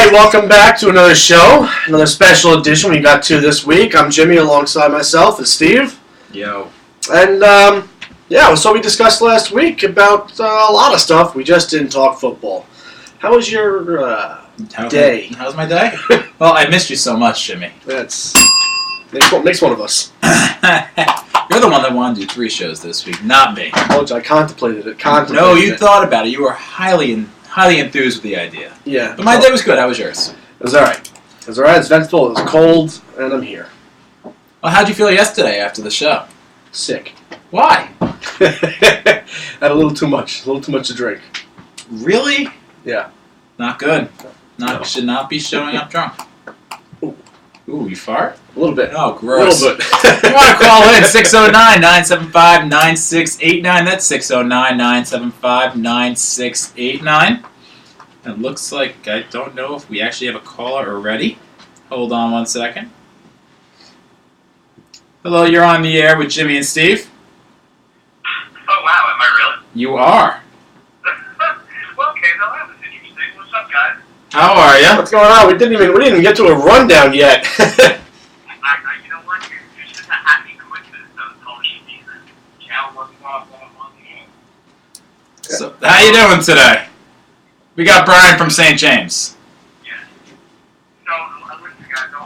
right, welcome back to another show, another special edition. We got two this week. I'm Jimmy, alongside myself is Steve. Yo. And, so we discussed last week about a lot of stuff. We just didn't talk football. How was your day? How's my day? Well, I missed you so much, Jimmy. That's makes one of us. You're the one that wanted to do 3 shows this week, not me. I contemplated it. No, you thought about it. You were highly enthused with the idea. Yeah. But my day was good. How was yours? It was alright. It's eventful, it was cold, and I'm here. Well, how'd you feel yesterday after the show? Sick. Why? Had a little too much to drink. Really? Yeah. Not good. No. Should not be showing up drunk. Ooh, you fart? A little bit. Oh, gross. A little bit. You want to call in 609-975-9689. That's 609-975-9689. It looks like I don't know if we actually have a caller already. Hold on one second. Hello, you're on the air with Jimmy and Steve. Oh, wow, am I really? You are. Well, okay, that was interesting. What's up, guys? How are you? What's going on? We didn't even get to a rundown yet. You know what? It's just a happy coincidence that was calling you season. Cal wasn't off on the game. So, how you doing today? We got Brian from St. James. Yeah. So, listen, guys, I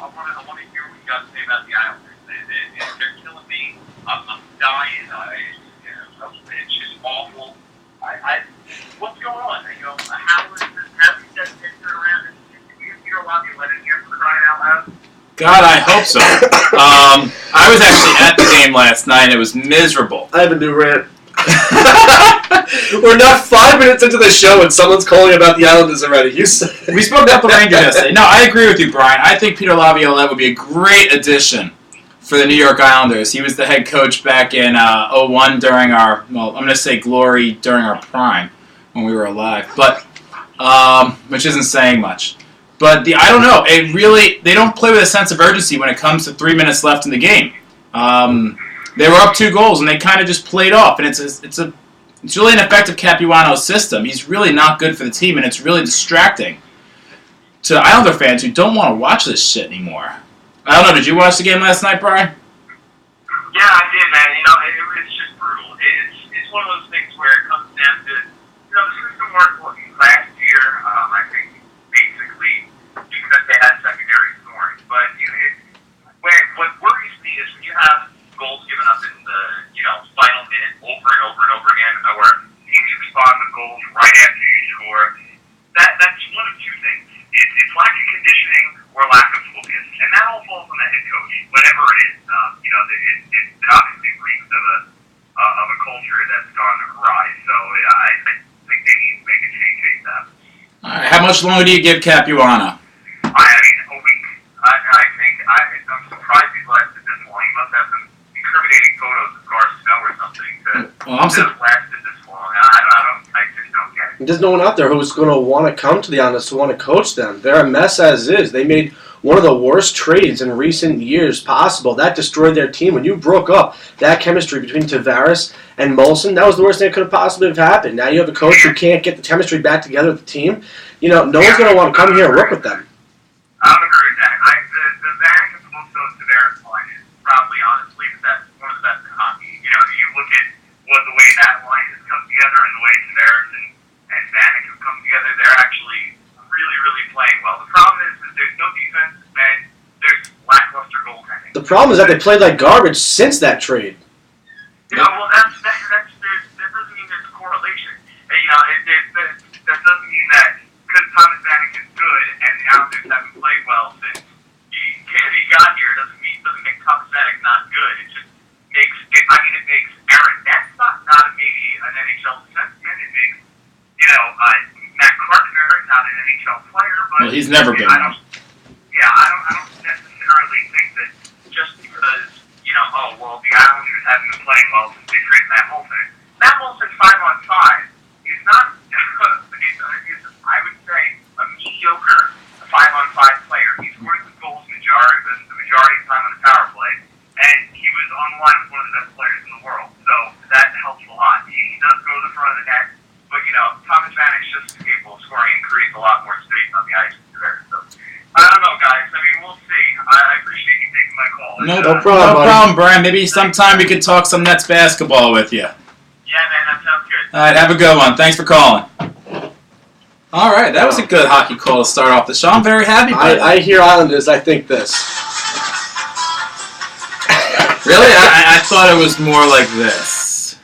want to hear what you got to say about the Islanders. They're killing me. I'm dying. It's just awful. What's going on? How is this? How is that picture around? You're allowed to let it here for crying out loud? God, I hope so. I was actually at the game last night, and it was miserable. I have a new rant. We're not 5 minutes into the show and someone's calling about the Islanders already. We spoke about the Rangers yesterday. No, I agree with you, Brian. I think Peter Laviolette would be a great addition for the New York Islanders. He was the head coach back in 2001 during our, well, I'm going to say glory during our prime when we were alive, but which isn't saying much. But I don't know. They don't play with a sense of urgency when it comes to 3 minutes left in the game. They were up 2 goals and they kind of just played off, and it's really an effective Capuano's system. He's really not good for the team, and it's really distracting to Islander fans who don't want to watch this shit anymore. I don't know. Did you watch the game last night, Brian? Yeah, I did, man. It's just brutal. It's one of those things where it comes down to, the system worked last year. I think basically because they had secondary scoring. But what worries me is when you have goals given up in the final minute over and over and over again, where teams respond with goals right after you score. That's one of 2 things. It's lack of conditioning or lack of focus, and that all falls on the head coach, whatever it is. It obviously reeks of a culture that's gone awry. So I think they need to make a change ASAP. All right. How much longer do you give Capuano? A week. I'm surprised he's lasted this long. He must have some incriminating photos of Gar Snow or something to have lasted this long. I just don't get it. There's no one out there who's going to want to come to the Islanders to want to coach them. They're a mess as is. They made one of the worst trades in recent years possible. That destroyed their team. When you broke up that chemistry between Tavares and Molson, that was the worst thing that could have possibly have happened. Now you have a coach who can't get the chemistry back together with the team. No one's going to want to come here and work with them. I don't agree with that. The Vanek and Tavares line is probably, honestly, one of the best in hockey. You look at the way that line has come together and the way Tavares and Vanek have come together, they're actually really, really playing well. The problem is that there's no defense and there's lackluster goaltending. The problem is that they played like garbage since that trade. That doesn't mean there's a correlation. That doesn't mean that because Thomas Vanek is good and the Islanders haven't played well since he got here, doesn't make Thomas Vanek not good. It just makes Aaron Ness not maybe an NHL defenseman. It makes Matt Carpenter not an NHL player, but Well, he's never been one. I don't necessarily think that just because the Islanders haven't been playing well since they traded Matt Molson. Matt Molson 5-on-5 is not. I would say a mediocre 5-on-5 player. He scored some goals the majority of the time on the power play, and he was on the line with one of the best players in the world. So that helps a lot. He does go to the front of the net, but Thomas Vanek's just capable of scoring and creates a lot more space on the ice than there. So No problem, no buddy. problem, Brian. Maybe sometime we could talk some Nets basketball with you. Yeah, man, that sounds good. All right, have a good one. Thanks for calling. All right, that was a good hockey call to start off the show. I'm very happy about it. I hear Islanders, I think this. Really? I thought it was more like this.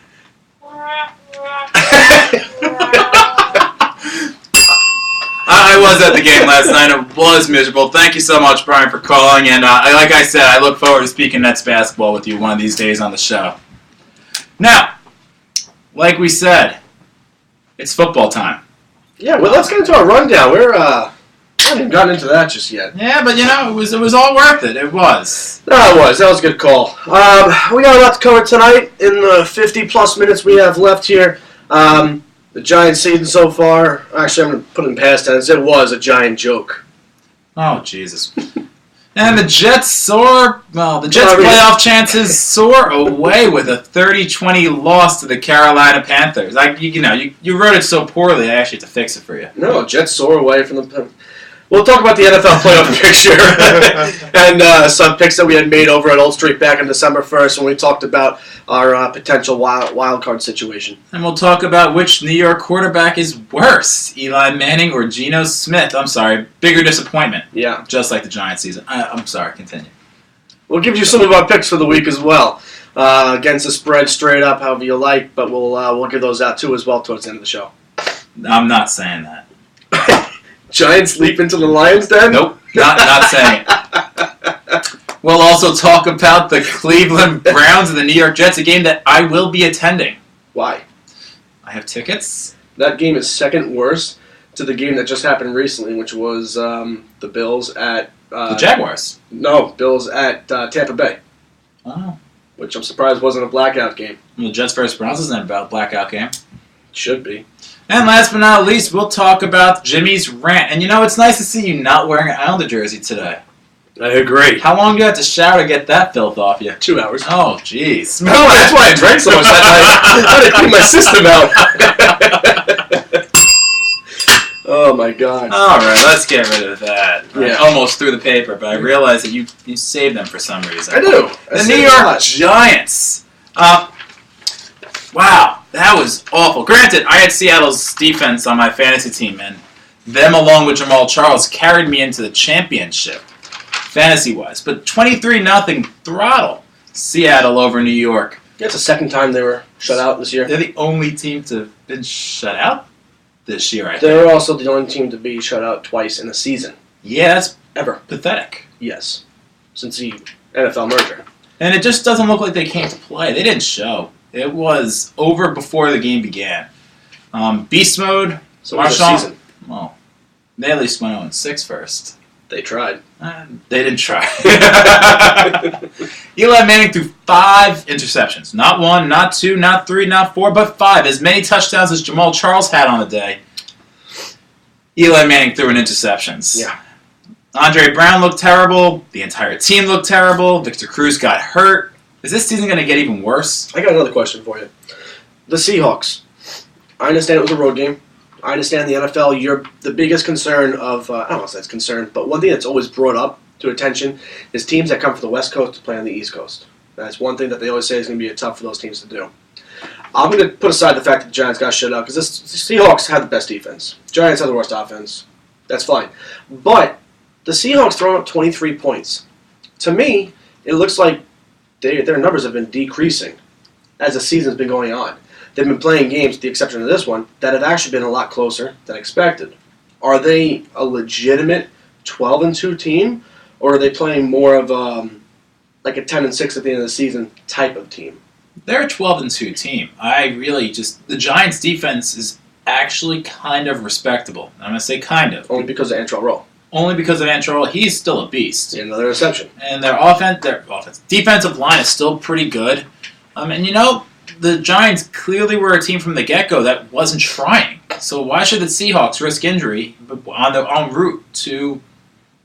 I was at the game last night. It was miserable. Thank you so much, Brian, for calling. And like I said, I look forward to speaking Nets basketball with you one of these days on the show. Now, like we said, it's football time. Yeah, well, let's get into our rundown. We haven't even gotten into that just yet. Yeah, but it was all worth it. It was. No, that was a good call. We got a lot to cover tonight in the 50-plus minutes we have left here. The Giants' season so far, actually, I'm going to put it in past tense. It was a giant joke. Oh, Jesus. And the Jets soar. Well, the Jets' Sorry. playoff chances soar away with a 30-20 loss to the Carolina Panthers. You wrote it so poorly, I actually had to fix it for you. No, Jets soar away from the... We'll talk about the NFL playoff picture and some picks that we had made over at Old Street back on December 1st when we talked about our potential wild card situation. And we'll talk about which New York quarterback is worse, Eli Manning or Geno Smith. I'm sorry, bigger disappointment. Yeah. Just like the Giants season. I'm sorry, continue. We'll give you some of our picks for the week as well. Against the spread, straight up, however you like, but we'll give those out too as well towards the end of the show. I'm not saying that. Giants leap into the Lions den? Nope, not saying it. We'll also talk about the Cleveland Browns and the New York Jets, a game that I will be attending. Why? I have tickets. That game is second worst to the game that just happened recently, which was the Bills at... The Jaguars. No, Bills at Tampa Bay, Oh. which I'm surprised wasn't a blackout game. Well, Jets versus Browns isn't about a blackout game. Should be. And last but not least, we'll talk about Jimmy's rant. And it's nice to see you not wearing an Islander jersey today. I agree. How long do you have to shower to get that filth off you? 2 hours. Oh, jeez. No, that's why I drank so much that night. I had to clean my system out. Oh my god. All right, let's get rid of that. Yeah. I almost threw the paper, but I realized that you saved them for some reason. I do. The New York Giants. Wow, that was awful. Granted, I had Seattle's defense on my fantasy team, and them along with Jamal Charles carried me into the championship, fantasy-wise. But 23-0 throttle Seattle over New York. Yeah, it's the second time they were shut out this year. They're the only team to have been shut out this year, I think. They're also the only team to be shut out twice in a season. Yeah, that's Ever. pathetic. Yes. Since the NFL merger. And it just doesn't look like they came to play. They didn't show. It was over before the game began. Beast mode. So it was a Marshawn- season. Well, they at least went 0-6 first. They tried. They didn't try. Eli Manning threw 5 interceptions. Not 1, not 2, not 3, not 4, but 5. As many touchdowns as Jamal Charles had on the day. Eli Manning threw in interceptions. Yeah. Andre Brown looked terrible. The entire team looked terrible. Victor Cruz got hurt. Is this season going to get even worse? I got another question for you. The Seahawks. I understand it was a road game. I understand the NFL. You're the biggest concern of, I don't know if that's concern, but one thing that's always brought up to attention is teams that come from the West Coast to play on the East Coast. That's one thing that they always say is going to be tough for those teams to do. I'm going to put aside the fact that the Giants got shut out because the Seahawks had the best defense. Giants had the worst offense. That's fine. But the Seahawks throwing up 23 points. To me, it looks like their numbers have been decreasing as the season's been going on. They've been playing games, with the exception of this one, that have actually been a lot closer than expected. Are they a legitimate 12-2 team, or are they playing more of like a 10-6 at the end of the season type of team? They're a 12-2 team. The Giants' defense is actually kind of respectable. I'm going to say kind of. Only because of Antrell Roll. Only because of Antrell. He's still a beast. Another reception. And their defensive line is still pretty good. The Giants clearly were a team from the get-go that wasn't trying. So why should the Seahawks risk injury on their en route to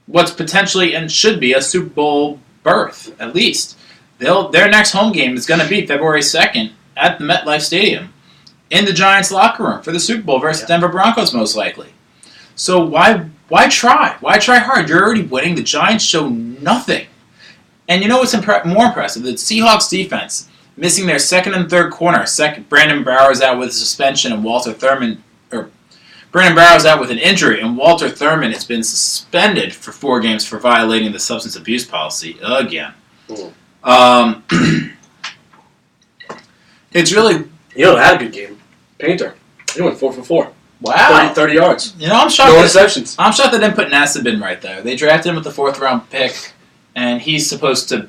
what's potentially and should be a Super Bowl berth, at least? Their next home game is going to be February 2nd at the MetLife Stadium in the Giants' locker room for the Super Bowl versus Denver Broncos, most likely. So why try? Why try hard? You're already winning. The Giants show nothing. And you know what's more impressive? The Seahawks defense, missing their second and third corner. Brandon Brower's out with a suspension, and Brandon Brower's out with an injury, and Walter Thurman has been suspended for 4 games for violating the substance abuse policy again. It's really... You know, had a good game. Painter. He went 4 for 4. Wow. 30 yards. You know, I'm shocked. No interceptions. I'm shocked they didn't put Nassib in right there. They drafted him with the 4th round pick, and he's supposed to...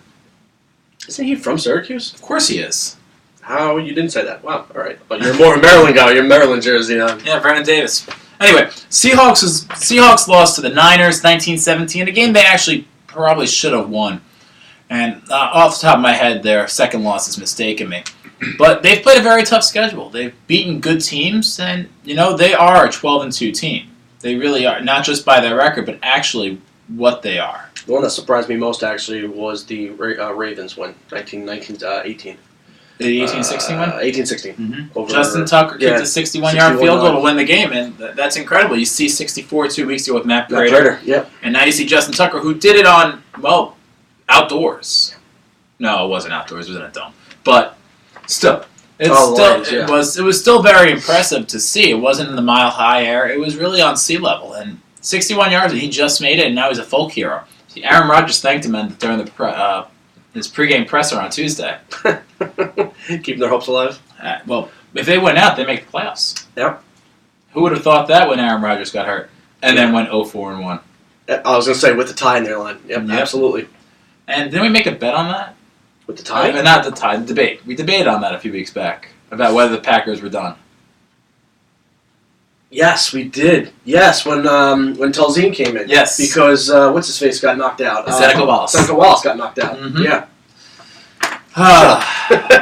Isn't he from Syracuse? Of course he is. How you didn't say that? Wow, all right. But you're more of a Maryland guy. You're Maryland jersey on. Yeah, Vernon Davis. Anyway, Seahawks lost to the Niners 19-17, a game they actually probably should have won. And off the top of my head, their second loss is mistaken me. But they've played a very tough schedule. They've beaten good teams, and you know they are a 12-2 team. They really are, not just by their record, but actually what they are. The one that surprised me most actually was the Ravens win, 18. The 18-16 one? 18-16. Mm-hmm. Justin Tucker kicked a 61-yard field goal to win the game, and that's incredible. You see 64 2 weeks ago with Matt Prater. Yep. And now you see Justin Tucker, who did it on, well, outdoors. No, it wasn't outdoors. It was in a dome. But still, it was still very impressive to see. It wasn't in the mile-high air. It was really on sea level. And 61 yards, and he just made it, and now he's a folk hero. See, Aaron Rodgers thanked him during his pregame presser on Tuesday. Keeping their hopes alive. Well, if they went out, they make the playoffs. Yep. Who would have thought that when Aaron Rodgers got hurt and then went 0-4-1? I was going to say with the tie in their line. Yep, absolutely. And didn't we make a bet on that? With the tie? Not the tie, the debate. We debated on that a few weeks back about whether the Packers were done. Yes, we did. Yes, when Talzine came in. Yes. Because what's his face got knocked out. Seneca Wallace. Seneca Wallace got knocked out. Mm-hmm. Yeah.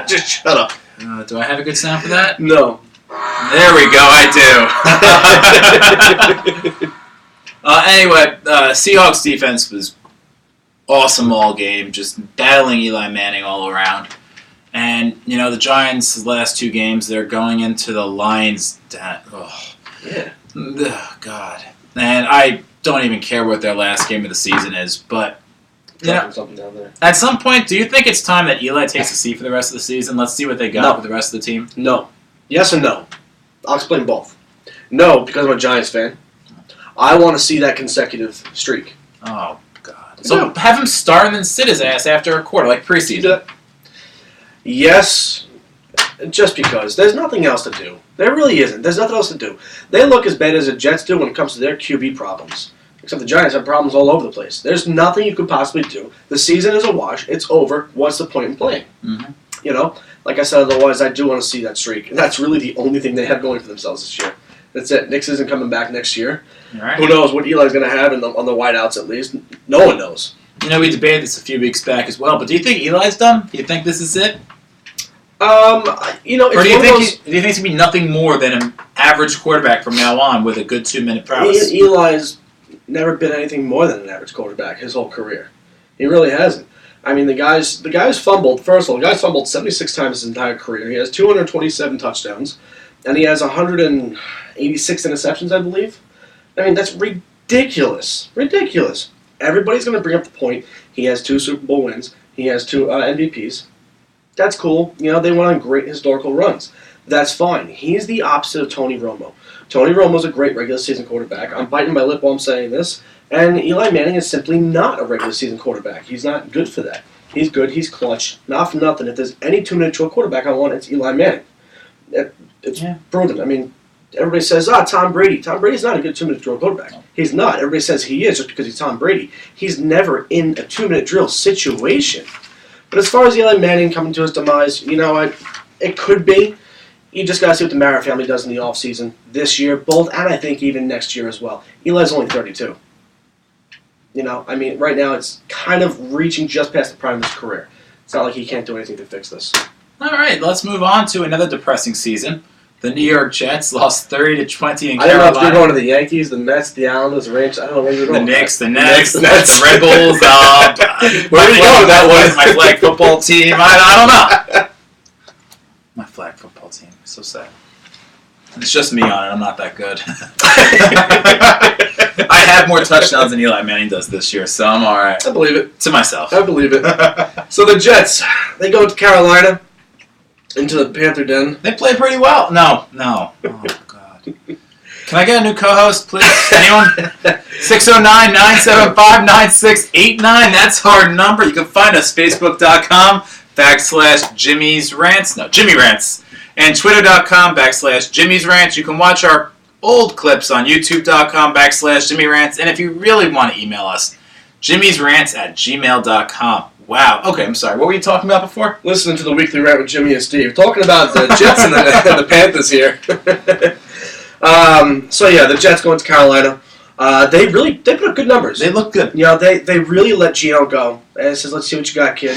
Just shut up. Do I have a good sound for that? No. There we go. I do. Anyway, Seahawks defense was awesome all game, just battling Eli Manning all around. And, you know, the Giants' last 2 games, they're going into the Lions. Yeah. Oh, God. And I don't even care what their last game of the season is, but Something down there. At some point, do you think it's time that Eli takes a seat for the rest of the season? Let's see what they got with the rest of the team. No. Yes or no? I'll explain both. No, because I'm a Giants fan. I want to see that consecutive streak. Oh, God. So have him start and then sit his ass after a quarter, like preseason. Yes, just because. There's nothing else to do. There really isn't. There's nothing else to do. They look as bad as the Jets do when it comes to their QB problems. Except the Giants have problems all over the place. There's nothing you could possibly do. The season is a wash. It's over. What's the point in playing? Mm-hmm. You know? Like I said, otherwise, I do want to see that streak. And that's really the only thing they have going for themselves this year. That's it. Nix isn't coming back next year. Right. Who knows what Eli's going to have on the wideouts at least. No one knows. You know, we debated this a few weeks back as well, but do you think Eli's done? Do you think this is it? You know, or do you think he's going to be nothing more than an average quarterback from now on with a good 2-minute prowess? Eli's never been anything more than an average quarterback his whole career. He really hasn't. I mean, the guy's fumbled. First of all, the guy's fumbled 76 times his entire career. He has 227 touchdowns, and he has 186 interceptions, I believe. I mean, that's ridiculous. Ridiculous. Everybody's going to bring up the point. He has 2 Super Bowl wins. He has 2 MVPs. That's cool. You know, they went on great historical runs. That's fine. He's the opposite of Tony Romo. Tony Romo's a great regular season quarterback. I'm biting my lip while I'm saying this. And Eli Manning is simply not a regular season quarterback. He's not good for that. He's good. He's clutch. Not for nothing. If there's any 2-minute drill quarterback I want, it's Eli Manning. It's proven. I mean, everybody says, Tom Brady. Tom Brady's not a good 2-minute drill quarterback. He's not. Everybody says he is just because he's Tom Brady. He's never in a 2-minute drill situation. But as far as Eli Manning coming to his demise, you know what? It could be. You just got to see what the Mara family does in the offseason this year, both, and I think even next year as well. Eli's only 32. You know, I mean, right now it's kind of reaching just past the prime of his career. It's not like he can't do anything to fix this. All right, let's move on to another depressing season. The New York Jets lost 30-20 in Carolina. I don't know if you're going to the Yankees, the Mets, the Islanders, the Rangers. I don't know where you're going. The Knicks, the Nets, the Red Bulls. Where are you going with that one? My flag football team. I don't know. My flag football team. So sad. It's just me on it. I'm not that good. I have more touchdowns than Eli Manning does this year, so I'm all right. I believe it. To myself. I believe it. So the Jets, they go to Carolina, into the Panther den. They play pretty well. No. Oh, God. Can I get a new co-host, please? Anyone? 609-975-9689. That's our number. You can find us, Facebook.com/Jimmy's Rants. No, Jimmy Rants. And Twitter.com/Jimmy's Rants. You can watch our old clips on YouTube.com/Jimmy Rants. And if you really want to email us, jimmysrants@gmail.com. Wow. Okay, I'm sorry. What were you talking about before? Listening to the Weekly Rant with Jimmy and Steve. Talking about the Jets and the Panthers here. The Jets going to Carolina. They put up good numbers. They look good. You know, they really let Geno go. And says, let's see what you got, kid.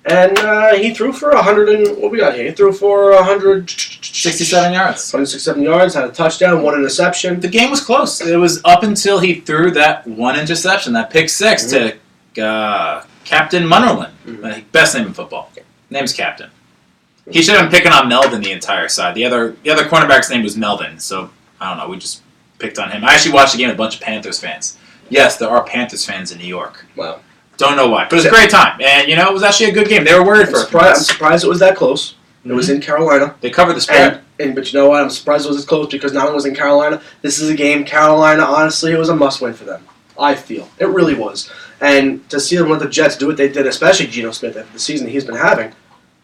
And he threw for 100 and what we got here? He threw for 167 yards. 167 yards, had a touchdown, 1 interception. The game was close. It was up until he threw that 1 interception, that pick 6 to Captain Munnerlyn. Best name in football. Name's Captain. He should have been picking on Melvin the entire side. The other cornerback's name was Melvin, so I don't know. We just picked on him. I actually watched the game with a bunch of Panthers fans. Yes, there are Panthers fans in New York. Wow. Don't know why, but it was a great time, and it was actually a good game. They were worried for. I'm surprised it was that close. It was in Carolina. They covered the spread. But you know what? I'm surprised it was as close because not only was it in Carolina. This is a game. Carolina, honestly, it was a must-win for them. I feel it really was. And to see them let the Jets do what they did, especially Geno Smith after the season he's been having,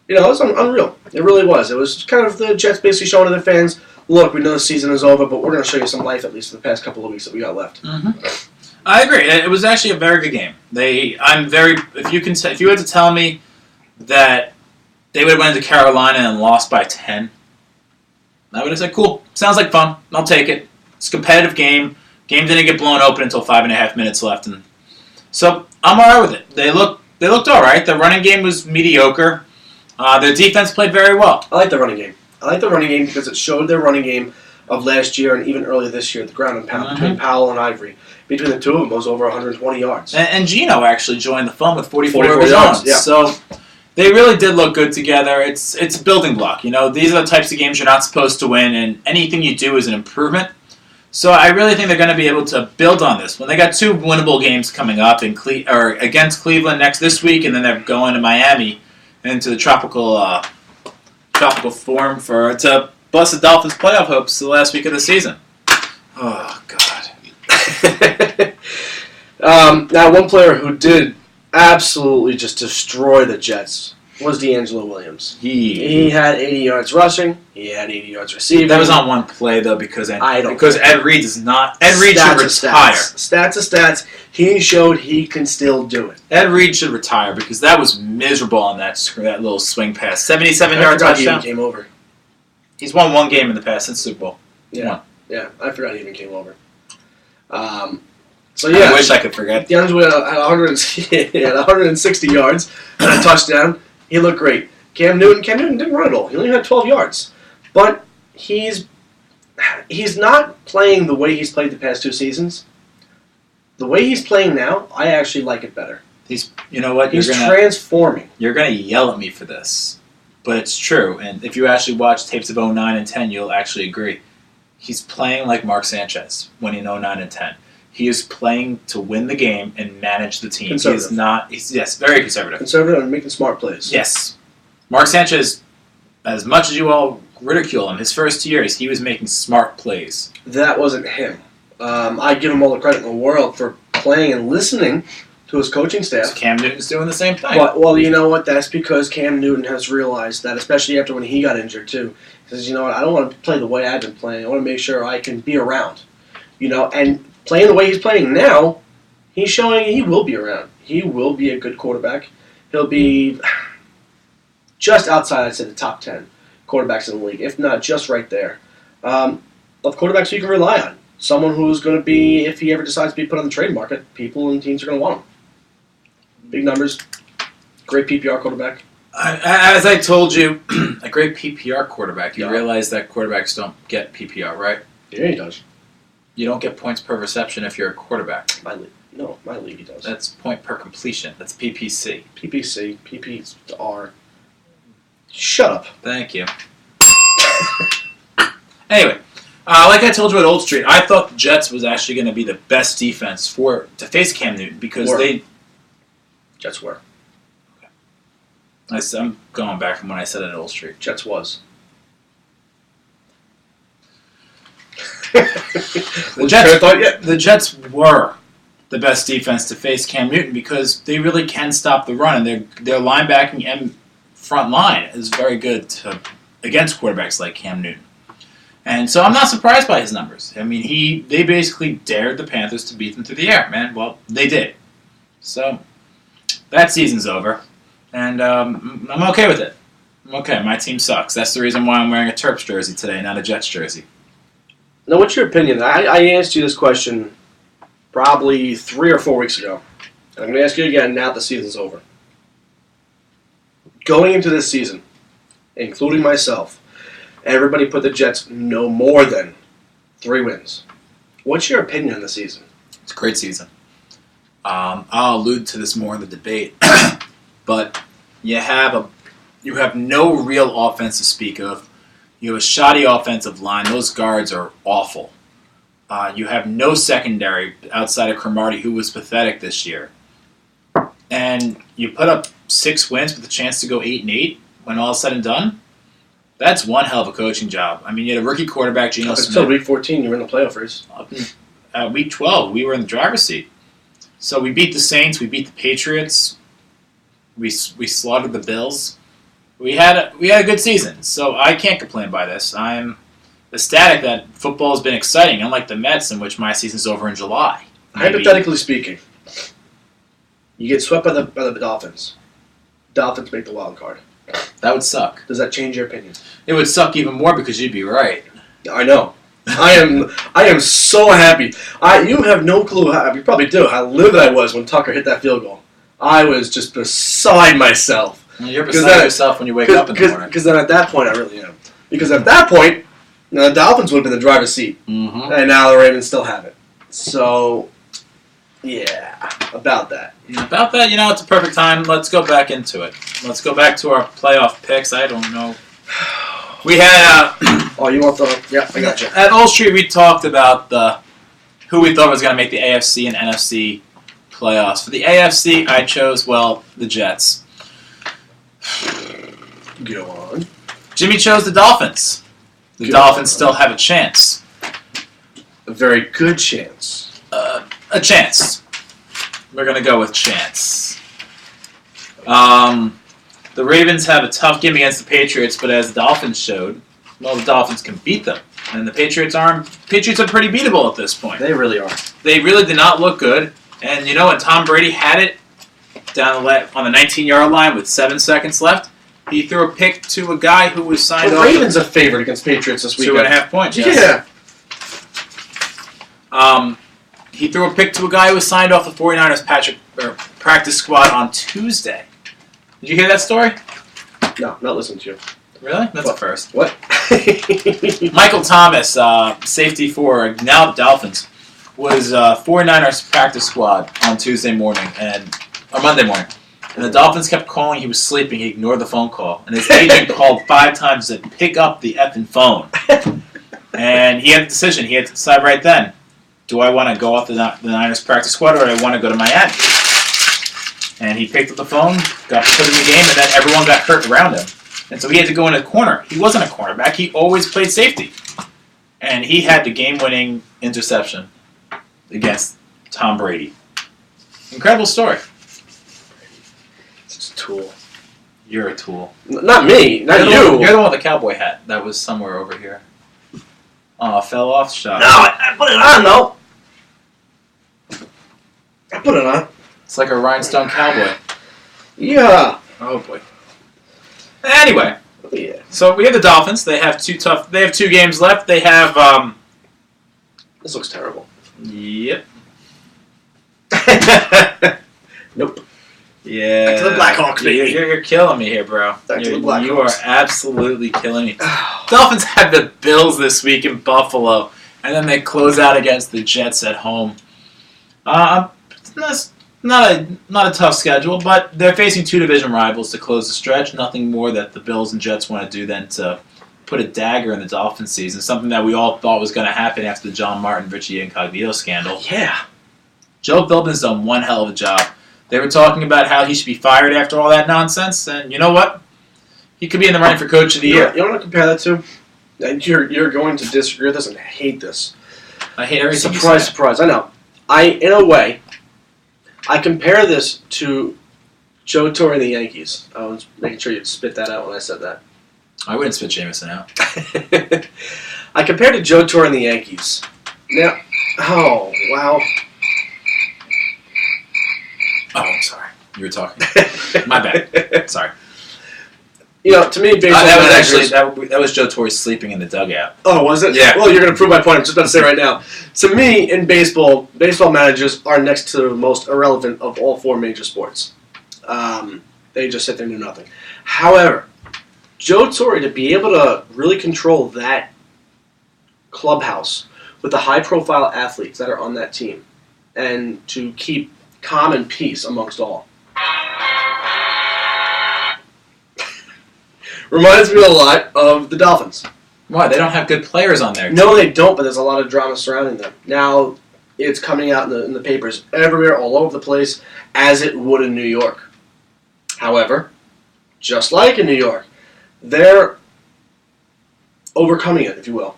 it was unreal. It really was. It was kind of the Jets basically showing to their fans, look, we know the season is over, but we're going to show you some life at least for the past couple of weeks that we got left. Mm-hmm. I agree. It was actually a very good game. If you had to tell me that they would have went into Carolina and lost by 10, I would have said, cool, sounds like fun. I'll take it. It's a competitive game. Game didn't get blown open until 5.5 minutes left, and so I'm all right with it. They looked all right. The running game was mediocre. Their defense played very well. I like the running game. Because it showed their running game of last year and even earlier this year, the ground and pound between Powell and Ivory. Between the two of them, it was over 120 yards. And Geno actually joined the fun with 44 of his own. Yeah. So they really did look good together. It's a building block. These are the types of games you're not supposed to win, and anything you do is an improvement. So I really think they're going to be able to build on this. When they got 2 winnable games coming up against Cleveland this week, and then they're going to Miami into the tropical form to bust the Dolphins' playoff hopes the last week of the season. Oh God. Now, one player who did absolutely just destroy the Jets was D'Angelo Williams. He had 80 yards rushing. He had 80 yards receiving. That was on one play though, because Ed Reed should retire. Stats are stats. He showed he can still do it. Ed Reed should retire because that was miserable on that little swing pass. 77-yard touchdown. He even came over. He's won 1 game in the past since Super Bowl. Yeah, I forgot he even came over. I wish I could forget. D'Angelo had 160 yards, and a touchdown. He looked great. Cam Newton didn't run at all. He only had 12 yards. But he's not playing the way he's played the past 2 seasons. The way he's playing now, I actually like it better. You know what? He's transforming. You're going to yell at me for this, but it's true. And if you actually watch tapes of 09 and 10, you'll actually agree. He's playing like Mark Sanchez when in 09 and 10. He is playing to win the game and manage the team. He's very conservative. Conservative and making smart plays. Yes. Mark Sanchez, as much as you all ridicule him, his first 2 years, he was making smart plays. That wasn't him. I give him all the credit in the world for playing and listening to his coaching staff. So Cam Newton's doing the same thing. Well, you know what? That's because Cam Newton has realized that, especially after when he got injured, too. He says, you know what? I don't want to play the way I've been playing. I want to make sure I can be around. And playing the way he's playing now, he's showing he will be around. He will be a good quarterback. He'll be just outside, I'd say, the top 10 quarterbacks in the league, if not just right there. Of quarterbacks you can rely on. Someone who's going to be, if he ever decides to be put on the trade market, people and teams are going to want him. Big numbers, great PPR quarterback. As I told you, a great PPR quarterback. You realize that quarterbacks don't get PPR, right? Yeah, he does. You don't get points per reception if you're a quarterback. My league he does. That's point per completion. That's PPC. PPR. Shut up. Thank you. Anyway, Like I told you at Old Street, I thought the Jets was actually going to be the best defense to face Cam Newton because Jets were. I'm going back from when I said it at Old Street. Jets was. The Jets were the best defense to face Cam Newton because they really can stop the run, and their linebacking and front line is very good against quarterbacks like Cam Newton. And so I'm not surprised by his numbers. I mean, they basically dared the Panthers to beat them through the air, man. Well, they did. So that season's over, and I'm okay with it. I'm okay. My team sucks. That's the reason why I'm wearing a Terps jersey today, not a Jets jersey. Now, what's your opinion? I asked you this question probably 3 or 4 weeks ago. And I'm going to ask you again now that the season's over. Going into this season, including myself, everybody put the Jets no more than 3 wins. What's your opinion on the season? It's a great season. I'll allude to this more in the debate, but you have no real offense to speak of. You have a shoddy offensive line. Those guards are awful. You have no secondary outside of Cromartie, who was pathetic this year. And you put up 6 wins with a chance to go 8-8 when all is said and done. That's one hell of a coaching job. I mean, you had a rookie quarterback, Geno Smith. Until week 14, you were in the playoff race. At week 12, we were in the driver's seat. So we beat the Saints. We beat the Patriots. We slaughtered the Bills. We had a good season, so I can't complain by this. I'm ecstatic that football has been exciting, unlike the Mets, in which my season's over in July. Hypothetically speaking, you get swept by the Dolphins. Dolphins make the wild card. That would suck. Does that change your opinion? It would suck even more because you'd be right. I know. I am so happy. You have no clue how, you probably do, how livid I was when Tucker hit that field goal. I was just beside myself. You're beside yourself when you wake up in the morning. Because then at that point, I really am. Because at that point, the Dolphins would have been in the driver's seat. Mm-hmm. And now the Ravens still have it. So, yeah, about that. About that, it's a perfect time. Let's go back into it. Let's go back to our playoff picks. I don't know. We had... oh, you want the... Yeah, I got you. At Old Street, we talked about who we thought was going to make the AFC and NFC playoffs. For the AFC, I chose, the Jets. Go on. Jimmy chose the Dolphins. The Dolphins still have a chance. A very good chance. A chance. We're going to go with chance. The Ravens have a tough game against the Patriots, but as the Dolphins showed, the Dolphins can beat them. And the Patriots are pretty beatable at this point. They really are. They really did not look good. And you know what? Tom Brady had it down on the 19-yard line with 7 seconds left. He threw a pick to a guy who was signed off. The Ravens are favored against Patriots this weekend. 2.5 points. Yes. Yeah. He threw a pick to a guy who was signed off the 49ers practice squad on Tuesday. Did you hear that story? No, not listening to you. Really? That's a first. What? Michael Thomas, safety for now the Dolphins, was 49ers practice squad on Monday morning. And the Dolphins kept calling. He was sleeping. He ignored the phone call. And his agent called 5 times to pick up the effing phone. And he had a decision. He had to decide right then. Do I want to go off the Niners practice squad or do I want to go to Miami? And he picked up the phone, got put in the game, and then everyone got hurt around him. And so he had to go in a corner. He wasn't a cornerback. He always played safety. And he had the game-winning interception against Tom Brady. Incredible story. It's a tool. You're a tool. Not me. Not you. You're the one with the cowboy hat. That was somewhere over here. Oh, fell off. Shot. No, I put it on, though. I put it on. It's like a rhinestone cowboy. Yeah. Oh, boy. Anyway. Yeah. So we have the Dolphins. They have 2 games left. They have... This looks terrible. Yep. Nope. Yeah. Back to the Blackhawks, baby. You're killing me here, bro. Back to the Blackhawks. You are absolutely killing me. Dolphins have the Bills this week in Buffalo, and then they close out against the Jets at home. It's not a tough schedule, but they're facing 2 division rivals to close the stretch. Nothing more that the Bills and Jets want to do than to put a dagger in the Dolphins season, something that we all thought was going to happen after the John Martin, Richie Incognito scandal. Yeah. Joe Philbin's done one hell of a job. They were talking about how he should be fired after all that nonsense, and you know what? He could be in the running for Coach of the Year. You want to compare that to? And you're going to disagree with this and hate this. I hate everything. Surprise, surprise. I know. In a way, I compare this to Joe Torre and the Yankees. I was making sure you'd spit that out when I said that. I wouldn't spit Jameson out. I compared to Joe Torre and the Yankees. Now, oh, wow. Oh, I'm sorry. You were talking. My bad. Sorry. You know, to me, baseball that was Joe Torre sleeping in the dugout. Oh, was it? Yeah. Well, you're going to prove my point. I'm just about to say right now. To me, in baseball managers are next to the most irrelevant of all four major sports. They just sit there and do nothing. However, Joe Torre, to be able to really control that clubhouse with the high-profile athletes that are on that team and to keep calm and peace amongst all. Reminds me a lot of the Dolphins. Why? They don't have good players on there. No, they don't, but there's a lot of drama surrounding them. Now, it's coming out in the papers everywhere, all over the place, as it would in New York. However, just like in New York, they're overcoming it, if you will.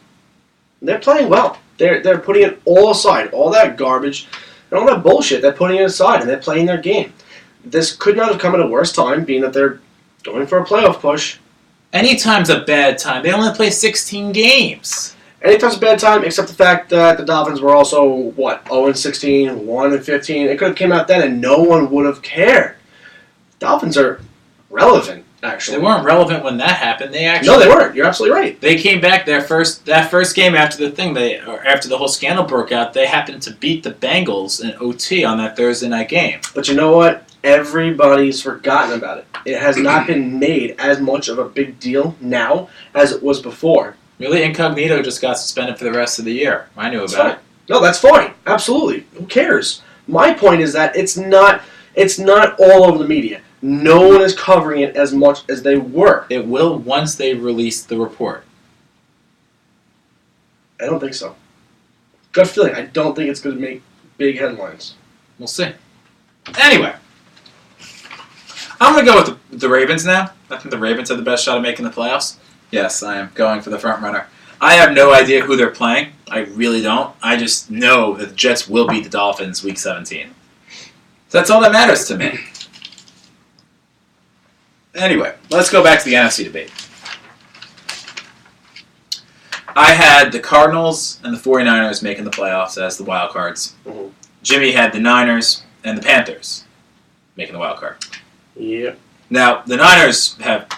They're playing well. They're putting it all aside, all that garbage and all that bullshit. They're putting it aside, and they're playing their game. This could not have come at a worse time, being that they're going for a playoff push. Anytime's a bad time. They only play 16 games. Anytime's a bad time, except the fact that the Dolphins were also, 0-16, 1-15. It could have came out then, and no one would have cared. Dolphins are relevant, actually. They weren't relevant when that happened. No, they weren't. You're absolutely right. They came back that first game after after the whole scandal broke out. They happened to beat the Bengals in OT on that Thursday night game. But you know what? Everybody's forgotten about it. It has not been made as much of a big deal now as it was before. Really, Incognito just got suspended for the rest of the year. I knew about it. No, that's fine. Absolutely. Who cares? My point is that it's not all over the media. No one is covering it as much as they were. It will once they release the report. I don't think so. Gut feeling. I don't think it's going to make big headlines. We'll see. Anyway, I'm going to go with the Ravens now. I think the Ravens have the best shot of making the playoffs. Yes, I am going for the front runner. I have no idea who they're playing. I really don't. I just know that the Jets will beat the Dolphins Week 17. So that's all that matters to me. Anyway, let's go back to the NFC debate. I had the Cardinals and the 49ers making the playoffs as the wild cards. Mm-hmm. Jimmy had the Niners and the Panthers making the wild card. Yeah. Now, the Niners have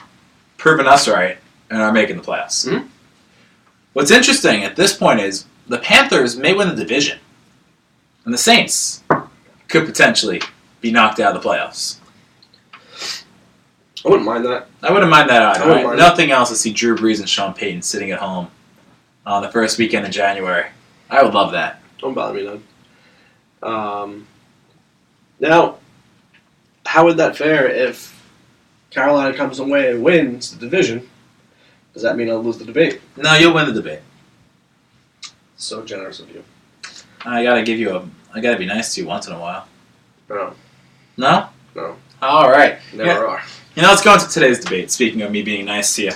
proven us right and are making the playoffs. Mm-hmm. What's interesting at this point is the Panthers may win the division, and the Saints could potentially be knocked out of the playoffs. I wouldn't mind that. I wouldn't mind that either. I wouldn't mind Nothing else to see Drew Brees and Sean Payton sitting at home on the first weekend in January. I would love that. Don't bother me none. Now, how would that fare if Carolina comes away and wins the division? Does that mean I'll lose the debate? No, you'll win the debate. So generous of you. I gotta be nice to you once in a while. No. No? No. All right. Never are. You know, let's go into today's debate. Speaking of me being nice to you.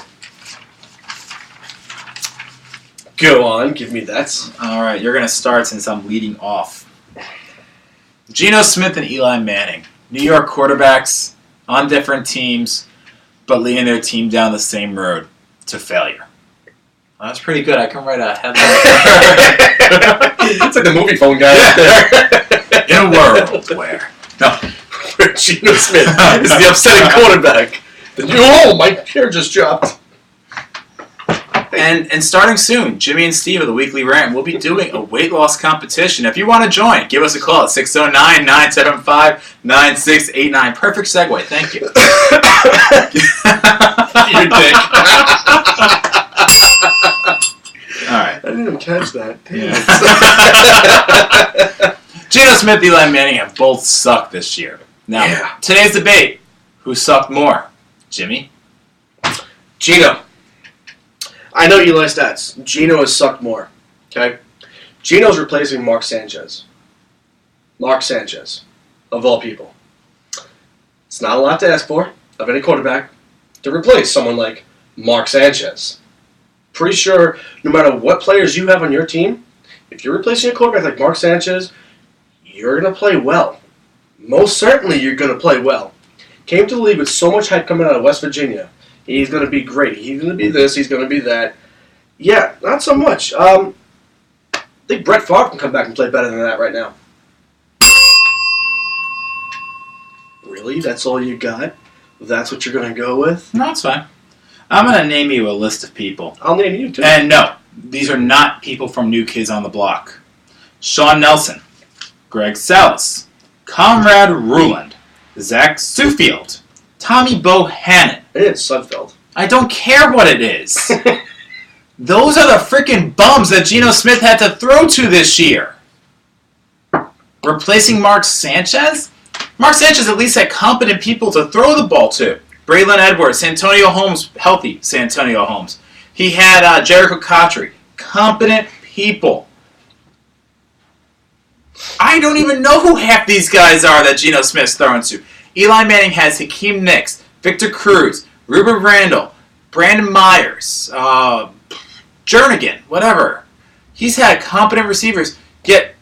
Go on, give me that. All right, you're gonna start since I'm leading off. Geno Smith and Eli Manning, New York quarterbacks on different teams, but leading their team down the same road to failure. Well, that's pretty good. I can write a headline. It's like the movie phone guy out there. In a world where Geno Smith is the upsetting quarterback. Oh, my hair just dropped. And starting soon, Jimmy and Steve of the Weekly Rant will be doing a weight loss competition. If you want to join, give us a call at 609-975-9689. Perfect segue. Thank you. You dick. All right. I didn't even catch that. Yeah. Geno Smith, Eli Manning have both sucked this year. Now, Today's debate, who sucked more? Jimmy? Geno. I know Eli stats. Geno has sucked more. Okay? Geno's replacing Mark Sanchez. Mark Sanchez, of all people. It's not a lot to ask for of any quarterback to replace someone like Mark Sanchez. Pretty sure no matter what players you have on your team, if you're replacing a quarterback like Mark Sanchez, you're going to play well. Most certainly you're going to play well. Came to the league with so much hype coming out of West Virginia. He's going to be great. He's going to be this. He's going to be that. Yeah, not so much. I think Brett Favre can come back and play better than that right now. Really? That's all you got? That's what you're going to go with? No, it's fine. I'm going to name you a list of people. I'll name you too. And no, these are not people from New Kids on the Block. Sean Nelson, Greg Salas, Conrad Ruland, Zach Sufield, Tommy Bohannon. It's Sudfeld. I don't care what it is. Those are the freaking bums that Geno Smith had to throw to this year. Replacing Mark Sanchez? Mark Sanchez at least had competent people to throw the ball to. Braylon Edwards, Santonio Holmes, healthy Santonio Holmes. He had Jericho Cotchery. Competent people. I don't even know who half these guys are that Geno Smith's throwing to. Eli Manning has Hakeem Nicks, Victor Cruz, Ruben Randall, Brandon Myers, Jernigan, whatever. He's had competent receivers, yet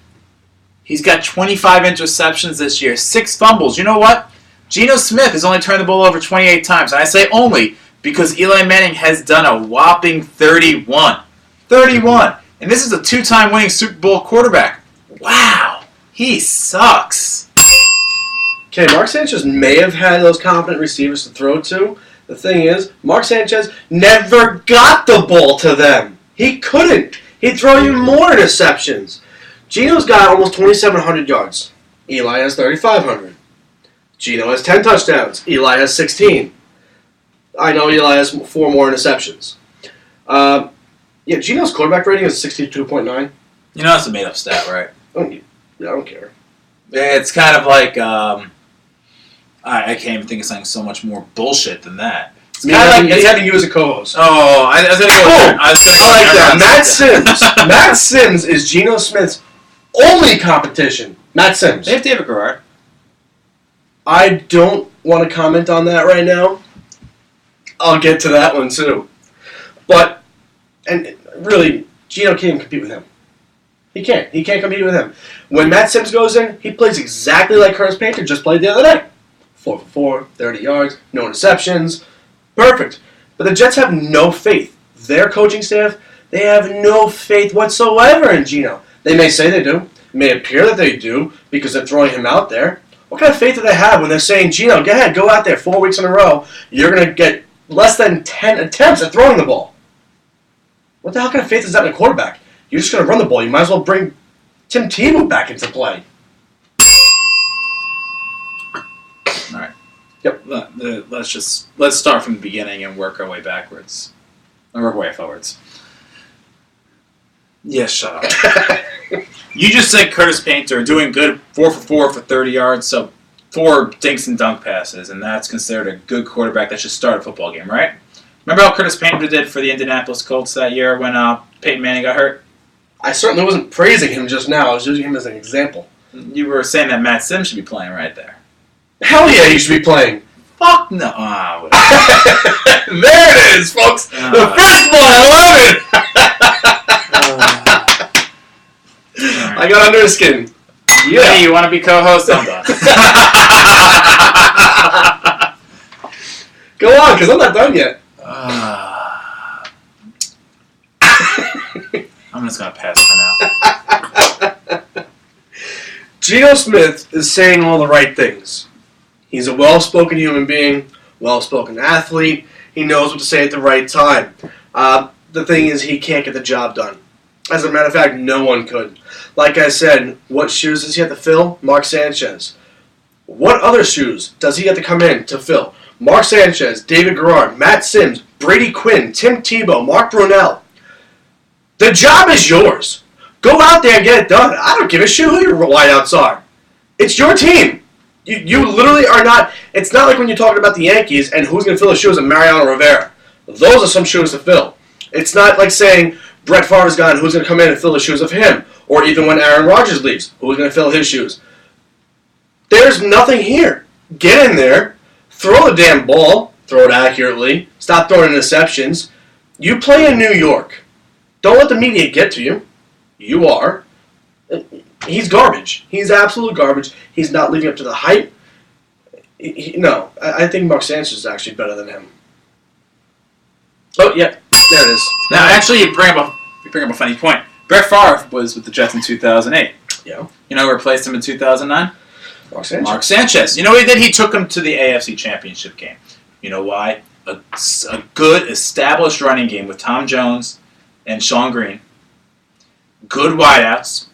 he's got 25 interceptions this year, 6 fumbles. You know what? Geno Smith has only turned the ball over 28 times. And I say only because Eli Manning has done a whopping 31. 31. And this is a 2-time winning Super Bowl quarterback. Wow. He sucks. Okay, Mark Sanchez may have had those competent receivers to throw to. The thing is, Mark Sanchez never got the ball to them. He couldn't. He'd throw you more interceptions. Geno's got almost 2,700 yards. Eli has 3,500. Geno has 10 touchdowns. Eli has 16. I know Eli has 4 more interceptions. Geno's quarterback rating is 62.9. You know that's a made-up stat, right? I don't care. It's kind of like, I can't even think of something so much more bullshit than that. It's kind of like having you as a co-host. Oh, I was going to go. I like that. Matt Sims. Matt Sims is Geno Smith's only competition. Matt Sims. They have David Garrard. I don't want to comment on that right now. I'll get to that one too. But, and really, Geno can't even compete with him. He can't. He can't compete with him. When Matt Sims goes in, he plays exactly like Curtis Painter just played the other day. 4 for 4, 30 yards, no interceptions. Perfect. But the Jets have no faith. Their coaching staff, they have no faith whatsoever in Geno. They may say they do. It may appear that they do because they're throwing him out there. What kind of faith do they have when they're saying, Geno, go ahead, go out there 4 weeks in a row. You're going to get less than 10 attempts at throwing the ball. What the hell kind of faith is that in a quarterback? You're just going to run the ball. You might as well bring Tim Tebow back into play. All right. Yep. Let's start from the beginning and work our way backwards. Or work our way forwards. Yes, shut up. You just said Curtis Painter doing good, 4 for 4 for 30 yards, so 4 dinks and dunk passes, and that's considered a good quarterback that should start a football game, right? Remember how Curtis Painter did for the Indianapolis Colts that year when Peyton Manning got hurt? I certainly wasn't praising him just now. I was using him as an example. You were saying that Matt Sims should be playing right there. Hell yeah, he should be playing. Fuck no. There it is, folks. The first one, I love it. I got under his skin. Yeah. Hey, you want to be co-host? I'm done. Go on, because I'm not done yet. I'm just going to pass for now. Geno Smith is saying all the right things. He's a well-spoken human being, well-spoken athlete. He knows what to say at the right time. The thing is, he can't get the job done. As a matter of fact, no one could. Like I said, what shoes does he have to fill? Mark Sanchez. What other shoes does he have to come in to fill? Mark Sanchez, David Garrard, Matt Sims, Brady Quinn, Tim Tebow, Mark Brunell. The job is yours. Go out there and get it done. I don't give a shit who your wideouts are. It's your team. You literally are not. It's not like when you're talking about the Yankees and who's going to fill the shoes of Mariano Rivera. Those are some shoes to fill. It's not like saying Brett Favre's gone, who's going to come in and fill the shoes of him? Or even when Aaron Rodgers leaves, who's going to fill his shoes? There's nothing here. Get in there, throw the damn ball, throw it accurately, stop throwing interceptions. You play in New York. Don't let the media get to you. You are. He's garbage. He's absolute garbage. He's not living up to the hype. No, I think Mark Sanchez is actually better than him. Oh, yeah, there it is. Now, actually, you bring up a funny point. Brett Favre was with the Jets in 2008. Yeah. You know who replaced him in 2009? Mark Sanchez. Mark Sanchez. You know what he did? He took him to the AFC Championship game. You know why? A good, established running game with Tom Jones and Sean Green. Good wideouts.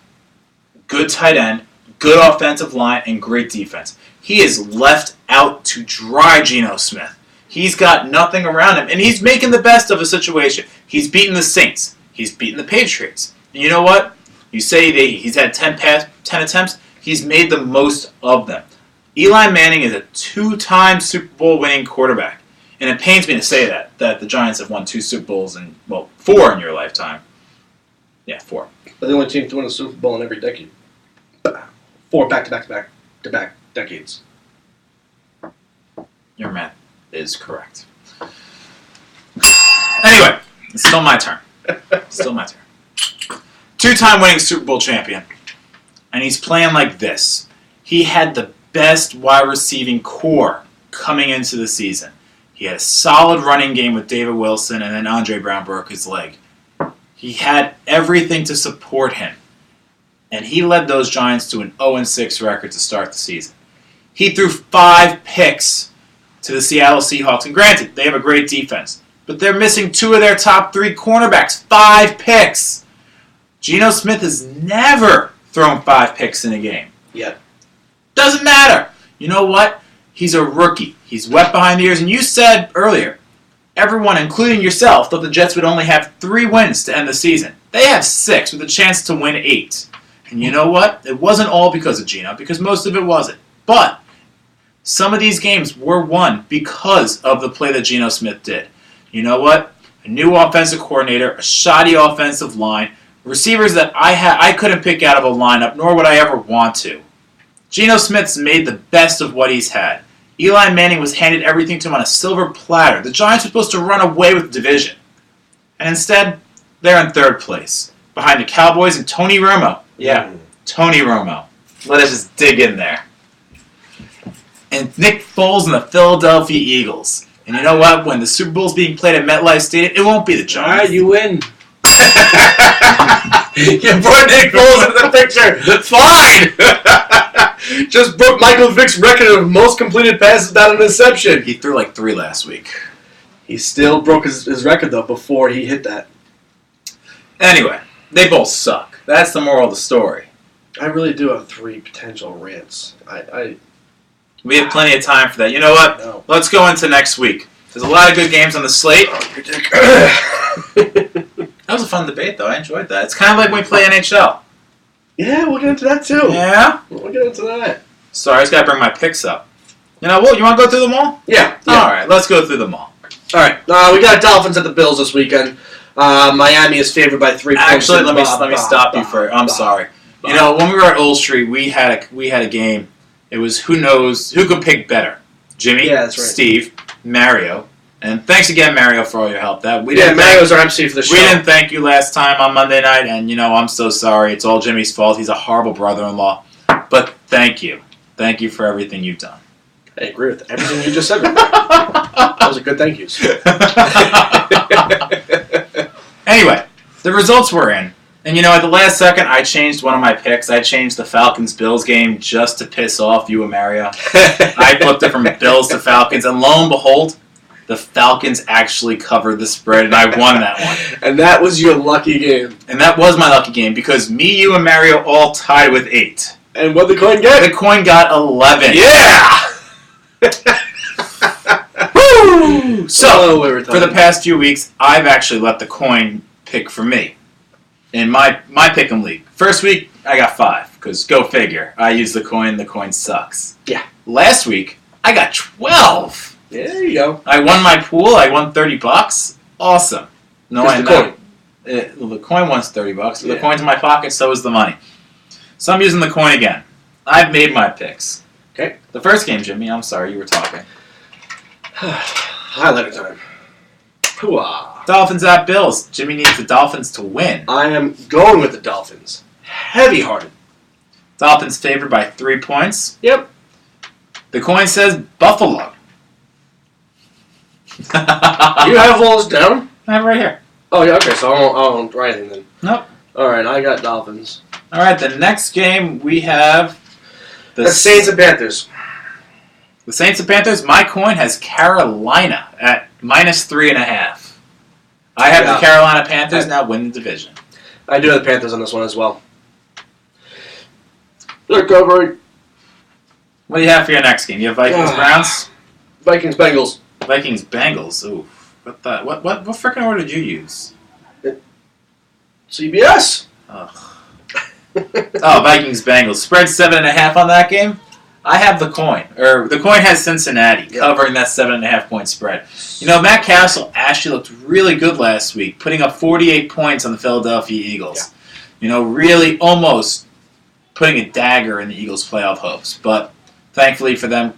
Good tight end. Good offensive line. And great defense. He is left out to dry, Geno Smith. He's got nothing around him. And he's making the best of a situation. He's beaten the Saints. He's beaten the Patriots. And you know what? You say he's had 10 attempts. He's made the most of them. Eli Manning is a 2-time Super Bowl winning quarterback. And it pains me to say that the Giants have won 2 Super Bowls and, 4 in your lifetime. Yeah, 4. They're the only team to win a Super Bowl in every decade. 4 back-to-back decades. Your math is correct. Anyway, it's still my turn. 2-time winning Super Bowl champion. And he's playing like this. He had the best wide receiving core coming into the season. He had a solid running game with David Wilson, and then Andre Brown broke his leg. He had everything to support him. And he led those Giants to an 0-6 record to start the season. He threw 5 picks to the Seattle Seahawks. And granted, they have a great defense. But they're missing 2 of their top 3 cornerbacks. 5 picks. Geno Smith has never thrown 5 picks in a game. Yet. Doesn't matter. You know what? He's a rookie. He's wet behind the ears. And you said earlier, everyone, including yourself, thought the Jets would only have 3 wins to end the season. They have 6 with a chance to win 8. And you know what? It wasn't all because of Geno, because most of it wasn't. But some of these games were won because of the play that Geno Smith did. You know what? A new offensive coordinator, a shoddy offensive line, receivers that I couldn't pick out of a lineup, nor would I ever want to. Geno Smith's made the best of what he's had. Eli Manning was handed everything to him on a silver platter. The Giants were supposed to run away with the division. And instead, they're in 3rd place, behind the Cowboys and Tony Romo. Yeah, Tony Romo. Let us just dig in there. And Nick Foles and the Philadelphia Eagles. And you know what? When the Super Bowl's being played at MetLife Stadium, it won't be the Giants. All right, you win. You brought Nick Foles into the picture. Fine. Just broke Michael Vick's record of most completed passes without an interception. He threw like 3 last week. He still broke his record, though, before he hit that. Anyway, they both suck. That's the moral of the story. I really do have 3 potential rants. We have plenty of time for that. You know what? No. Let's go into next week. There's a lot of good games on the slate. That was a fun debate, though. I enjoyed that. It's kind of like when we play NHL. Yeah, we'll get into that, too. Yeah? We'll get into that. Sorry, I just got to bring my picks up. You know what? You want to go through them all? Yeah. All right, let's go through them all. All right. We got Dolphins at the Bills this weekend. Miami is favored by 3 points. Actually, let me stop you for. I'm sorry. You know, when we were at Old Street, we had a game. It was who could pick better, Jimmy, that's right. Steve, Mario, and thanks again, Mario, for all your help. Mario's our MC for the show. We didn't thank you last time on Monday night, and I'm so sorry. It's all Jimmy's fault. He's a horrible brother-in-law, but thank you for everything you've done. I agree with everything you just said. Those are good thank yous. Anyway, the results were in. And at the last second, I changed one of my picks. I changed the Falcons-Bills game just to piss off you and Mario. I flipped it from Bills to Falcons, and lo and behold, the Falcons actually covered the spread, and I won that one. And that was your lucky game. And that was my lucky game, because me, you, and Mario all tied with 8. And what did the coin get? The coin got 11. Yeah! Woo! So, for the past few weeks, I've actually let the coin pick for me. In my pick'em league. First week, I got 5, because go figure. I used the coin sucks. Yeah. Last week, I got 12. Yeah, there you go. I won my pool, I won $30. Awesome. No, Just I'm the not. coin. The coin wants $30. The Yeah. coin's in my pocket, so is the money. So I'm using the coin again. I've made my picks. Okay. The first game, Jimmy, I'm sorry, you were talking. Highlighter time. Hooah. Dolphins at Bills. Jimmy needs the Dolphins to win. I am going with the Dolphins. Heavy-hearted. Dolphins favored by 3 points. Yep. The coin says Buffalo. You have all this down? I have it right here. Oh, yeah, okay, so I won't write anything then. Nope. All right, I got Dolphins. All right, the next game we have the That's Saints and Panthers. The Saints and Panthers. My coin has Carolina at -3.5. I have the Carolina Panthers now win the division. I do have the Panthers on this one as well. They're covering. What do you have for your next game? You have Vikings Browns? Vikings Bengals. Vikings Bengals. Ooh. What frickin' order did you use? CBS. Ugh. Oh, Vikings Bengals. Spread 7.5 on that game. I have the coin. Or the coin has Cincinnati covering that 7.5 point spread. You know, Matt Castle actually looked really good last week, putting up 48 points on the Philadelphia Eagles. Yeah. You know, really almost putting a dagger in the Eagles' playoff hopes. But thankfully for them,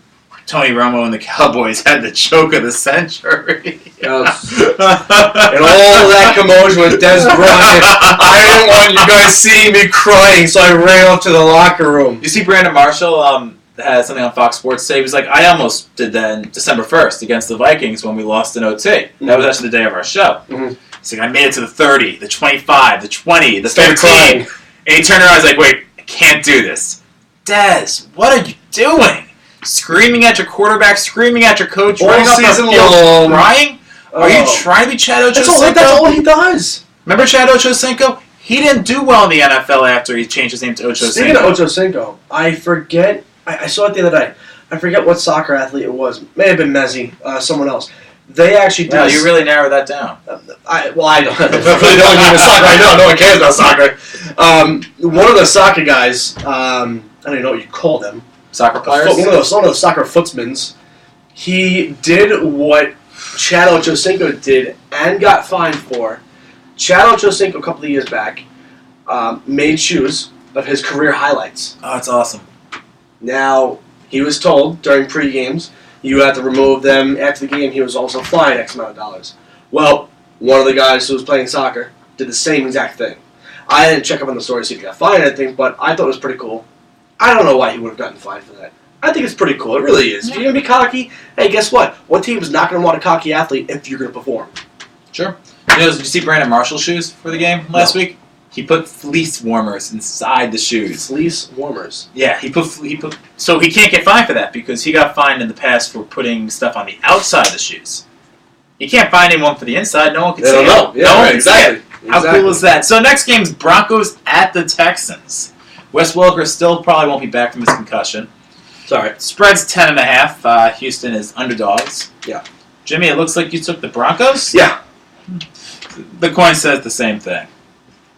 Tony Romo and the Cowboys had the choke of the century. Yes. And all that commotion with Des Bryant. I didn't want you guys seeing me crying, so I ran up to the locker room. You see Brandon Marshall had something on Fox Sports today. He was like, I almost did that in December 1st against the Vikings when we lost in OT. Mm-hmm. That was actually the day of our show. Mm-hmm. He's like, I made it to the 30, the 25, the 20, the Started 15. crying. And he turned around and was like, wait, I can't do this. Des, what are you doing? Screaming at your quarterback, screaming at your coach, All running up our season field, long. crying? Are you trying to be Chad Ochocinco? That's all he does. Remember Chad Ochocinco? He didn't do well in the NFL after he changed his name to Ochocinco. Speaking of Ochocinco, I forget. I saw it the other day. I forget what soccer athlete it was. May have been Messi, someone else. They actually did. Wow, you really narrowed that down. I don't. I really don't even soccer. I know. No one cares about soccer. One of the soccer guys. I don't even know what you call them. Soccer players? One of the soccer footsmans. He did what Chad Ochocinco did and got fined for. Chad Ochocinco, a couple of years back, made shoes of his career highlights. Oh, that's awesome. Now, he was told during pre-games you had to remove them. After the game, he was also fined X amount of dollars. Well, one of the guys who was playing soccer did the same exact thing. I didn't check up on the story to see if he got fined or anything, but I thought it was pretty cool. I don't know why he would have gotten fined for that. I think it's pretty cool. It really is. If you're going to be cocky, hey, guess what? One team is not going to want a cocky athlete if you're going to perform. Sure. You know, did you see Brandon Marshall's shoes for the game last week? He put fleece warmers inside the shoes. Fleece warmers. Yeah, he put so he can't get fined for that because he got fined in the past for putting stuff on the outside of the shoes. You can't find anyone for the inside. No one can They see don't it. know. Yeah, no one right, can see exactly. it. How cool is that? So next game's Broncos at the Texans. Wes Welker still probably won't be back from his concussion. Sorry. Spread's 10.5. Houston is underdogs. Yeah. Jimmy, it looks like you took the Broncos? Yeah. The coin says the same thing.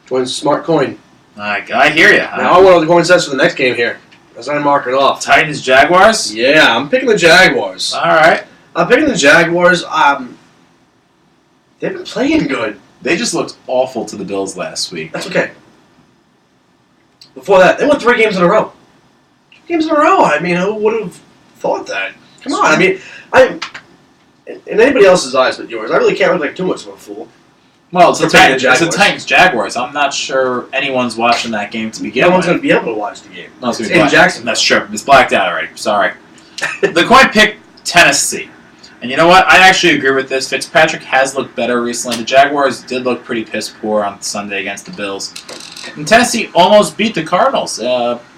Join Smart Coin. I hear you. Now I want what the coin says for the next game here. As I mark it off. Titans, Jaguars? Yeah, I'm picking the Jaguars. All right. I'm picking the Jaguars. They've been playing good. They just looked awful to the Bills last week. That's okay. Before that, they won 3 games in a row. 3 games in a row. I mean, who would have thought that? Come on. I mean, in anybody else's eyes but yours, I really can't look like too much of a fool. Well, it's the Jaguars. Titans Jaguars. I'm not sure anyone's watching that game to begin No with. one's going to be able to watch the game. No, It's it's in Jackson. That's true. It's blacked out already. Sorry. The coin picked Tennessee. And you know what? I actually agree with this. Fitzpatrick has looked better recently. The Jaguars did look pretty piss poor on Sunday against the Bills. And Tennessee almost beat the Cardinals.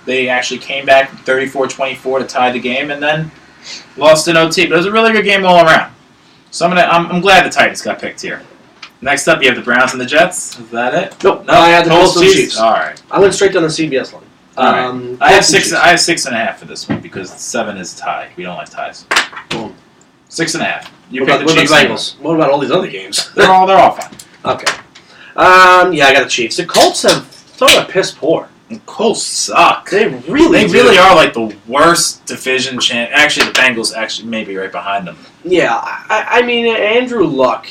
They actually came back 34-24 to tie the game and then lost in OT. But it was a really good game all around. So I'm glad the Titans got picked here. Next up, you have the Browns and the Jets. Is that it? Nope. No, I had the Colts and Chiefs. All right. I went straight down the CBS line. All right. I have 6.5 for this one because 7 is a tie. We don't like ties. Boom. 6.5. You What pick the Chiefs. Bengals? What about all these other games? They're all fine. Okay. Yeah, I got the Chiefs. The Colts have started to piss poor. The Colts suck. They really are like the worst division champ. Actually, the Bengals actually maybe right behind them. Yeah, I mean, Andrew Luck.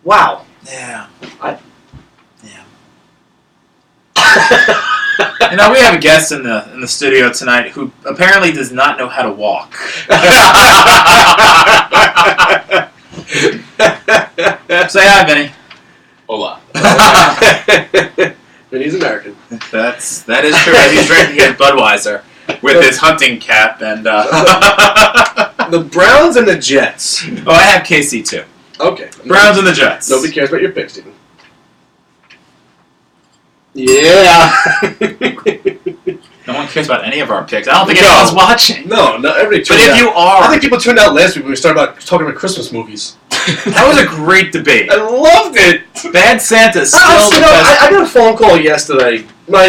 Wow. Yeah. I- Yeah. We have a guest in the studio tonight who apparently does not know how to walk. Say hi, Vinny. Hola. Vinny's American. That is true. He's drinking his Budweiser with his hunting cap and. The Browns and the Jets. Oh, I have KC too. Okay. Browns and the Jets. Nobody cares about your picks, Steven. Yeah. No one cares about any of our picks. I don't think anyone's watching. No, everybody But tuned if out. you are, I think people tuned out last week when we started talking about Christmas movies. that was a great debate. I loved it. Bad Santa still the You know, best. I got a phone call yesterday. My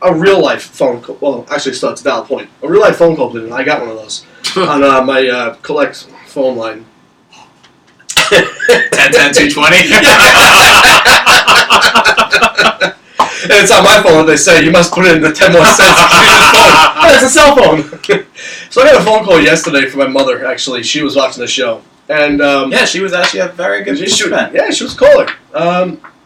a real life phone call. Well, actually, it's a valid point. A real life phone call, blew in. I got one of those on my collect phone line. 10-10-220. And it's on my phone. They say you must put in the 10 more cents to use this phone. Oh, it's a cell phone. So I got a phone call yesterday from my mother. Actually, she was watching the show, and Yeah, she was actually a very good participant. Yeah, she was a caller.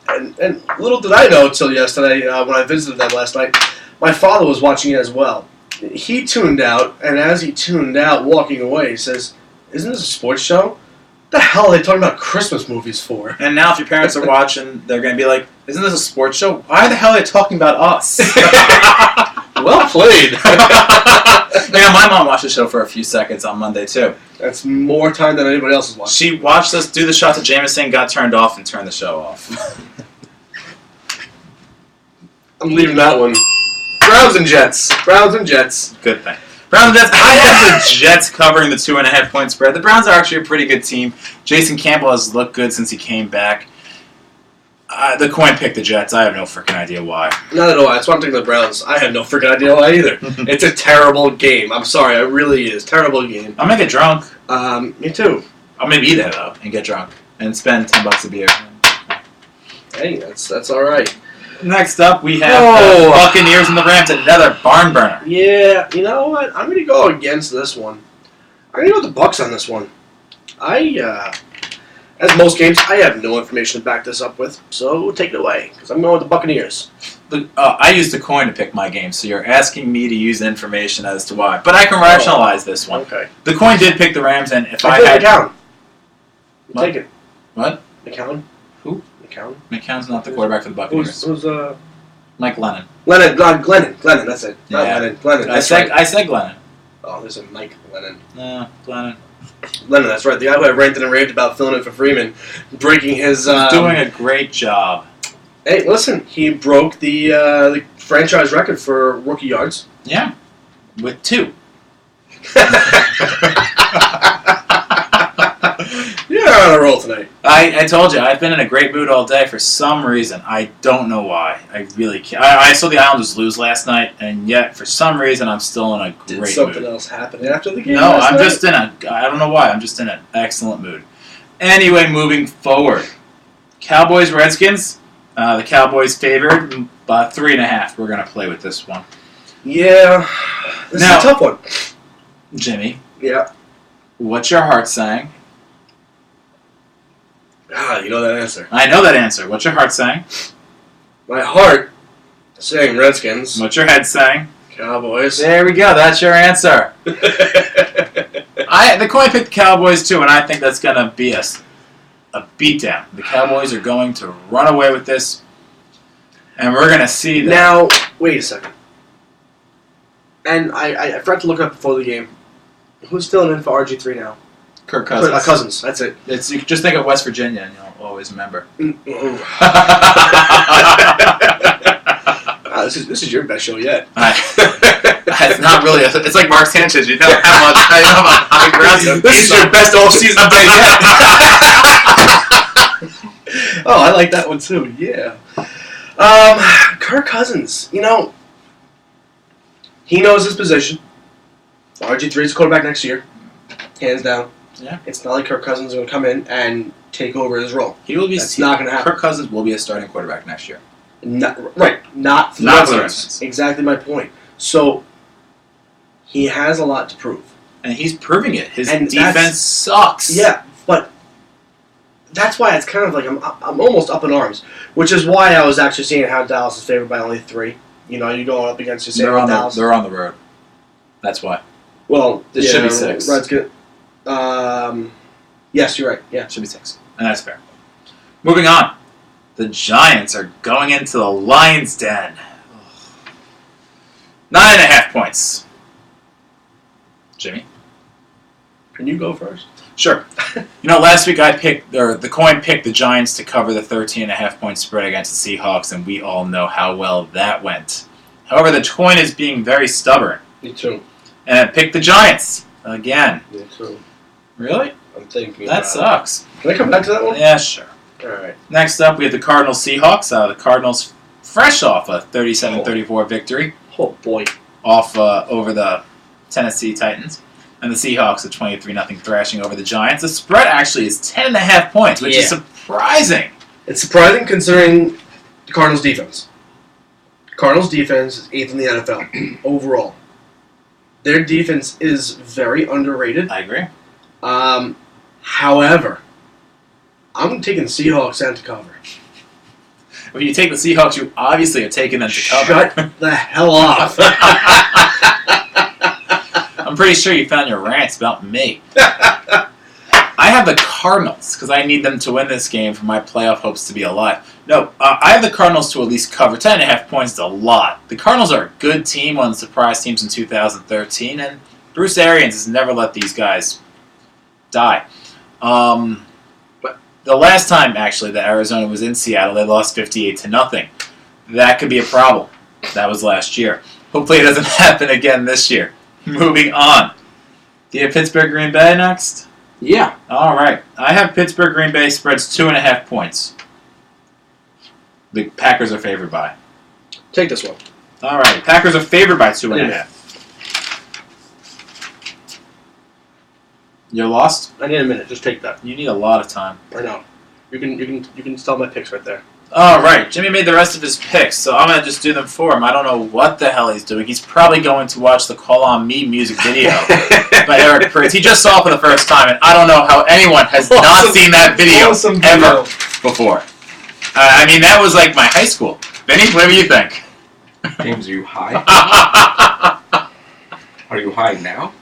And little did I know until yesterday when I visited them last night, my father was watching it as well. He tuned out, and as he tuned out, walking away, he says, "Isn't this a sports show? What the hell are they talking about Christmas movies for?" And now, if your parents are watching, they're going to be like, "Isn't this a sports show? Why the hell are they talking about us?" Well played. Yeah, my mom watched the show for a few seconds on Monday too. That's more time than anybody else is watching. She watched us do the shots of Jameson, got turned off, and turned the show off. I'm leaving that one. Browns and Jets. Browns and Jets. Good thing. Browns and Jets. I have the Jets covering the 2.5 point spread. The Browns are actually a pretty good team. Jason Campbell has looked good since he came back. The coin picked the Jets. I have no freaking idea why. Not at all. That's why I'm taking the Browns. I have no freaking idea why either. It's a terrible game. I'm sorry. It really is. Terrible game. I'm going to get drunk. Me too. I'll maybe be there, though, and get drunk. And spend $10 a beer. Hey, that's all right. Next up, we have the Buccaneers and the Rams. Another barn burner. Yeah, you know what? I'm going to go against this one. I'm going to go with the Bucs on this one. As most games, I have no information to back this up with, so take it away, because I'm going with the Buccaneers. I used a coin to pick my game, so you're asking me to use information as to why. But I can rationalize this one. Okay. The coin did pick the Rams, and if I had... had... McCown. What? Take it. What? McCown. Who? McCown. McCown's not the quarterback for the Buccaneers. Who's Mike Lennon. Glennon, that's it. Not Yeah. Lennon. Glennon, I said Glennon. Oh, there's a Mike Lennon. No, Glennon. Lennon, that's right. The guy who I ranted and raved about filling in for Freeman, breaking his... He's doing a great job. Hey, listen, he broke the franchise record for rookie yards. Yeah. With 2. You're on a roll tonight. I told you, I've been in a great mood all day for some reason. I don't know why. I really can't. I saw the Islanders lose last night, and yet, for some reason, I'm still in a great Did mood. something else happen after the game? No, I don't know why, I'm just in an excellent mood. Anyway, moving forward. Cowboys, Redskins. The Cowboys favored by 3.5. We're going to play with this one. Yeah. This is a tough one. Jimmy. Yeah. What's your heart saying? You know that answer. I know that answer. What's your heart saying? My heart saying Redskins. What's your head saying? Cowboys. There we go. That's your answer. The coin picked the Cowboys too, and I think that's going to be a beatdown. The Cowboys are going to run away with this, and we're going to see that. Now, wait a second. And I forgot to look up before the game. Who's filling in for RG3 now? Kirk Cousins. Cousins, that's it. You just think of West Virginia, and you'll always remember. This is your best show yet. It's not really. It's like Mark Sanchez. You know how much. This is your best off-season update yet. Oh, I like that one too. Yeah. Kirk Cousins. You know, he knows his position. RG3 is quarterback next year, hands down. Yeah. It's not like Kirk Cousins is going to come in and take over his role. He will be. That's not going to happen. Kirk Cousins will be a starting quarterback next year. Not for the Redskins. Exactly my point. So he has a lot to prove, and he's proving it. His and defense sucks. Yeah, but that's why it's kind of like I'm almost up in arms, which is why I was actually seeing how Dallas is favored by only 3. You know, you're going up against Dallas. They're on the road. That's why. Well, it should be 6. Right, it's good. Yes, you're right. Yeah, it should be 6, and that's fair. Moving on, the Giants are going into the Lions' den. 9.5 points. Jimmy, can you go first? Sure. Last week the coin picked the Giants to cover the 13.5 point spread against the Seahawks, and we all know how well that went. However, the coin is being very stubborn. Me too. And it picked the Giants again. Me too. Really? I'm thinking that sucks. Can I come back to that one? Yeah, sure. All right. Next up, we have the Cardinals-Seahawks. The Cardinals fresh off a 37-34 victory. Oh, boy. Over the Tennessee Titans. And the Seahawks a 23-0 thrashing over the Giants. The spread actually is 10.5 points, which is surprising. It's surprising considering the Cardinals' defense. Cardinals' defense is 8th in the NFL overall. Their defense is very underrated. I agree. However, I'm taking the Seahawks and to cover. When you take the Seahawks, you obviously are taking them to cover. Shut the hell up. I'm pretty sure you found your rants about me. I have the Cardinals because I need them to win this game for my playoff hopes to be alive. No, I have the Cardinals to at least cover. 10.5 points is a lot. The Cardinals are a good team, one of the surprise teams in 2013, and Bruce Arians has never let these guys die. But the last time, actually, that Arizona was in Seattle, they lost 58-0. That could be a problem. That was last year. Hopefully it doesn't happen again this year. Moving on. Do you have Pittsburgh Green Bay next? Yeah. All right. I have Pittsburgh Green Bay spreads 2.5 points. The Packers are favored by. Take this one. All right. Packers are favored by 2.5. You're lost? I need a minute. Just take that. You need a lot of time. I know. You can tell my picks right there. All right. Jimmy made the rest of his picks, so I'm going to just do them for him. I don't know what the hell he's doing. He's probably going to watch the Call On Me music video by Eric Pritz. He just saw it for the first time, and I don't know how anyone has not seen that video ever before. I mean, that was like my high school. Benny, what do you think? James, are you high? Are you high now?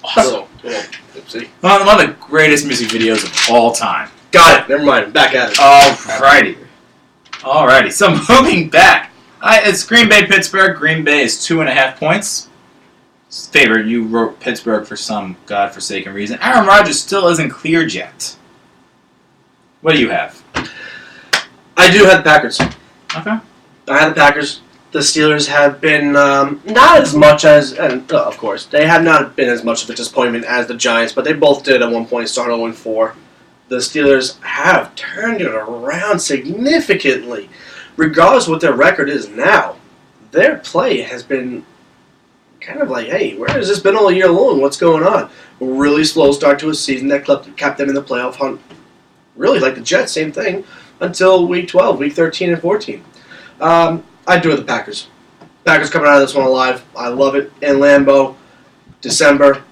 Awesome. One of the greatest music videos of all time. Got it. Never mind. Back at it. Alrighty. So moving back, it's Green Bay Pittsburgh. Green Bay is 2.5 points. Favorite. You wrote Pittsburgh for some godforsaken reason. Aaron Rodgers still isn't cleared yet. What do you have? I do have the Packers. Okay. I have the Packers. The Steelers have been not as much as, and of course, they have not been as much of a disappointment as the Giants, but they both did at one point start 0-4. The Steelers have turned it around significantly. Regardless of what their record is now, their play has been kind of like, hey, where has this been all year long? What's going on? A really slow start to a season that kept them in the playoff hunt. Really, like the Jets, same thing, until week 12, week 13 and 14. I do have the Packers. Packers coming out of this one alive. I love it. In Lambeau, December,